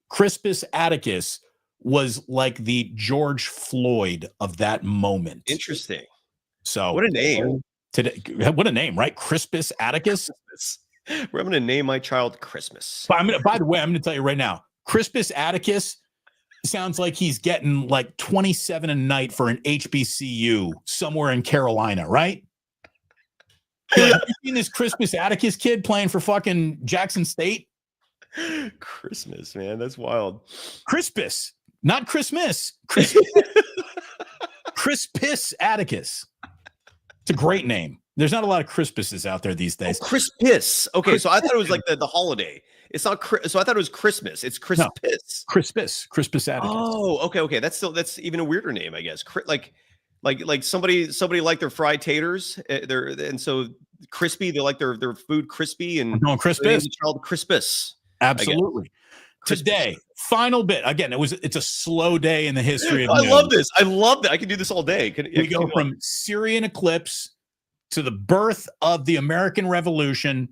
Crispus Attucks was like the George Floyd of that moment. Interesting. So what a name. Today, what a name, right? Crispus Attucks. I'm going to name my child Christmas. By the way, I'm going to tell you right now, Crispus Attucks sounds like he's getting like 27 a night for an HBCU somewhere in Carolina, right? Have you seen this Crispus Attucks kid playing for fucking Jackson State? Christmas, man, that's wild. Crispus, not Christmas. Crispus, Crispus Attucks. It's a great name. There's not a lot of Crispuses out there these days. Oh, Crispus. Okay, Crispus. So I thought it was like the holiday. It's not. So I thought it was Christmas. It's Crispus. No, Crispus Attucks. Oh, okay. That's even a weirder name, I guess. Like somebody like their fried taters. And so crispy. They like their food crispy and no, Crispus. Child Crispus. Absolutely. Today, final bit. Again, it's a slow day in the history of news. Love this. I love that. I can do this all day. We go from Syrian eclipse to the birth of the American Revolution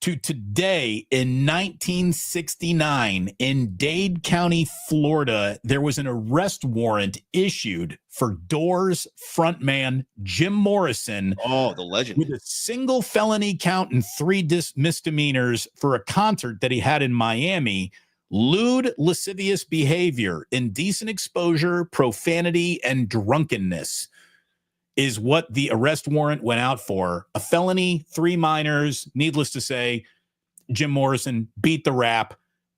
to today in 1969 in Dade County, Florida. There was an arrest warrant issued for Doors frontman Jim Morrison. Oh, the legend. With a single felony count and 3 misdemeanors for a concert that he had in Miami. Lewd, lascivious behavior, indecent exposure, profanity, and drunkenness is what the arrest warrant went out for. A felony, 3 minors. Needless to say, Jim Morrison beat the rap,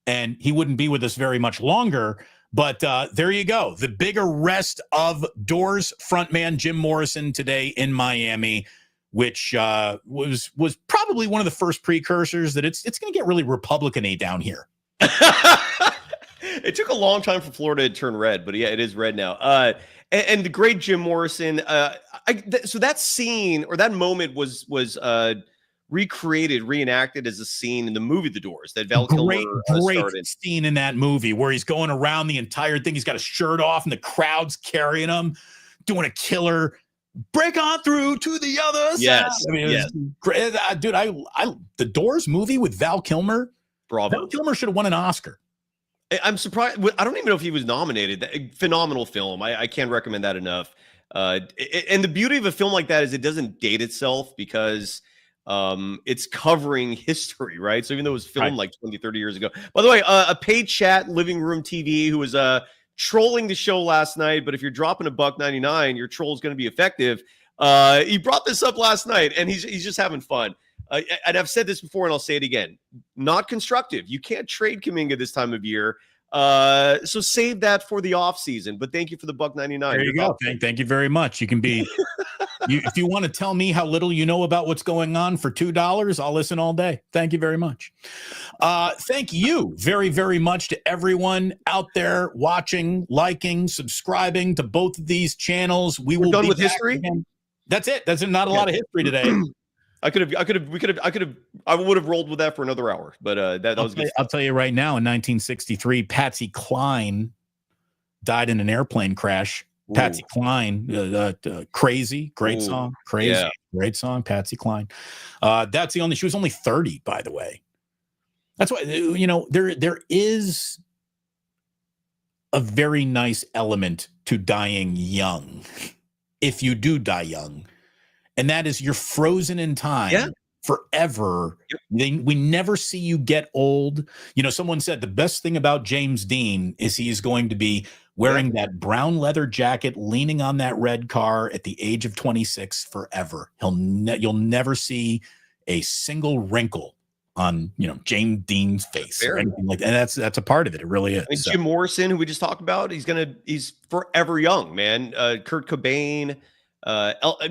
and he wouldn't be with us very much longer. But there you go. The big arrest of Doors frontman Jim Morrison today in Miami, which was probably one of the first precursors that it's going to get really Republican-y down here. It took a long time for Florida to turn red, but yeah, it is red now. And the great Jim Morrison. So that scene or that moment was reenacted as a scene in the movie The Doors that Val Kilmer great scene in that movie where he's going around the entire thing. He's got a shirt off and the crowd's carrying him, doing a killer break on through to the other side. Yes, I mean, great. Dude, the Doors movie with Val Kilmer. Bravo. Val Kilmer should have won an Oscar. I'm surprised. I don't even know if he was nominated. Phenomenal film. I can't recommend that enough. And the beauty of a film like that is it doesn't date itself because it's covering history, right? So even though it was filmed like 20, 30 years ago. By the way, a paid chat, Living Room TV, who was trolling the show last night, but if you're dropping $1.99, your troll is going to be effective. He brought this up last night, and he's just having fun. And I've said this before, and I'll say it again. Not constructive. You can't trade Kuminga this time of year. So save that for the off season. But thank you for the $1.99. There you go. Thank you very much. You can be, if you want to tell me how little you know about what's going on for $2, I'll listen all day. Thank you very much. Thank you very, very much to everyone out there watching, liking, subscribing to both of these channels. We're done with history. Again. That's it. That's not a lot of history today. I would have rolled with that for another hour, but that was good. I'll tell you right now, in 1963, Patsy Cline died in an airplane crash. Ooh. Patsy Cline, Crazy, great song. Crazy, great song, Patsy Cline. She was only 30, by the way. That's why, there is a very nice element to dying young, if you do die young. And that is you're frozen in time forever. Yep. We never see you get old. Someone said the best thing about James Dean is he is going to be wearing that brown leather jacket, leaning on that red car at the age of 26 forever. You'll never see a single wrinkle on James Dean's face or anything like that. And that's a part of it. It really is. And Jim Morrison, who we just talked about, he's forever young, man. Kurt Cobain.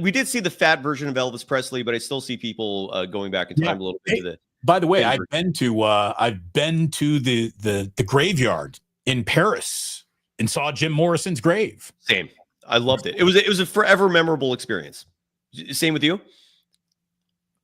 We did see the fat version of Elvis Presley, but I still see people going back in time a little bit. To by the way, I've been to the graveyard in Paris and saw Jim Morrison's grave. Same. I loved it. It was a forever memorable experience. Same with you?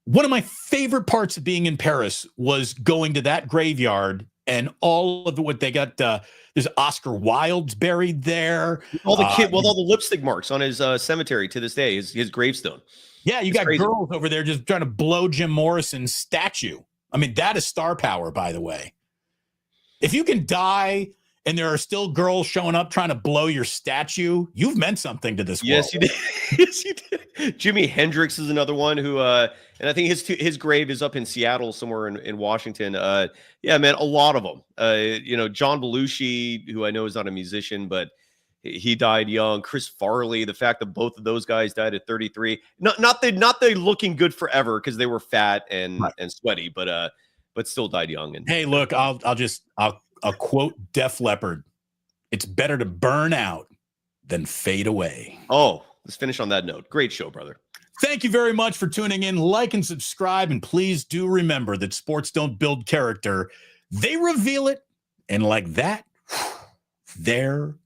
One of my favorite parts of being in Paris was going to that graveyard and all of what they got. There's Oscar Wilde's buried there. All the with all the lipstick marks on his cemetery to this day, his gravestone. Yeah, you got girls over there just trying to blow Jim Morrison's statue. I mean, that is star power, by the way. If you can die and there are still girls showing up trying to blow your statue, you've meant something to this world. Yes, you did. Yes, you did. Jimi Hendrix is another one who, and I think his grave is up in Seattle somewhere in Washington. Yeah, man, a lot of them. John Belushi, who I know is not a musician, but he died young. Chris Farley, the fact that both of those guys died at 33, not they looking good forever because they were fat and sweaty, but still died young. And hey, look, I'll quote Def Leppard. It's better to burn out than fade away. Oh, let's finish on that note. Great show, brother. Thank you very much for tuning in. Like and subscribe, and please do remember that sports don't build character. They reveal it, and like that, they're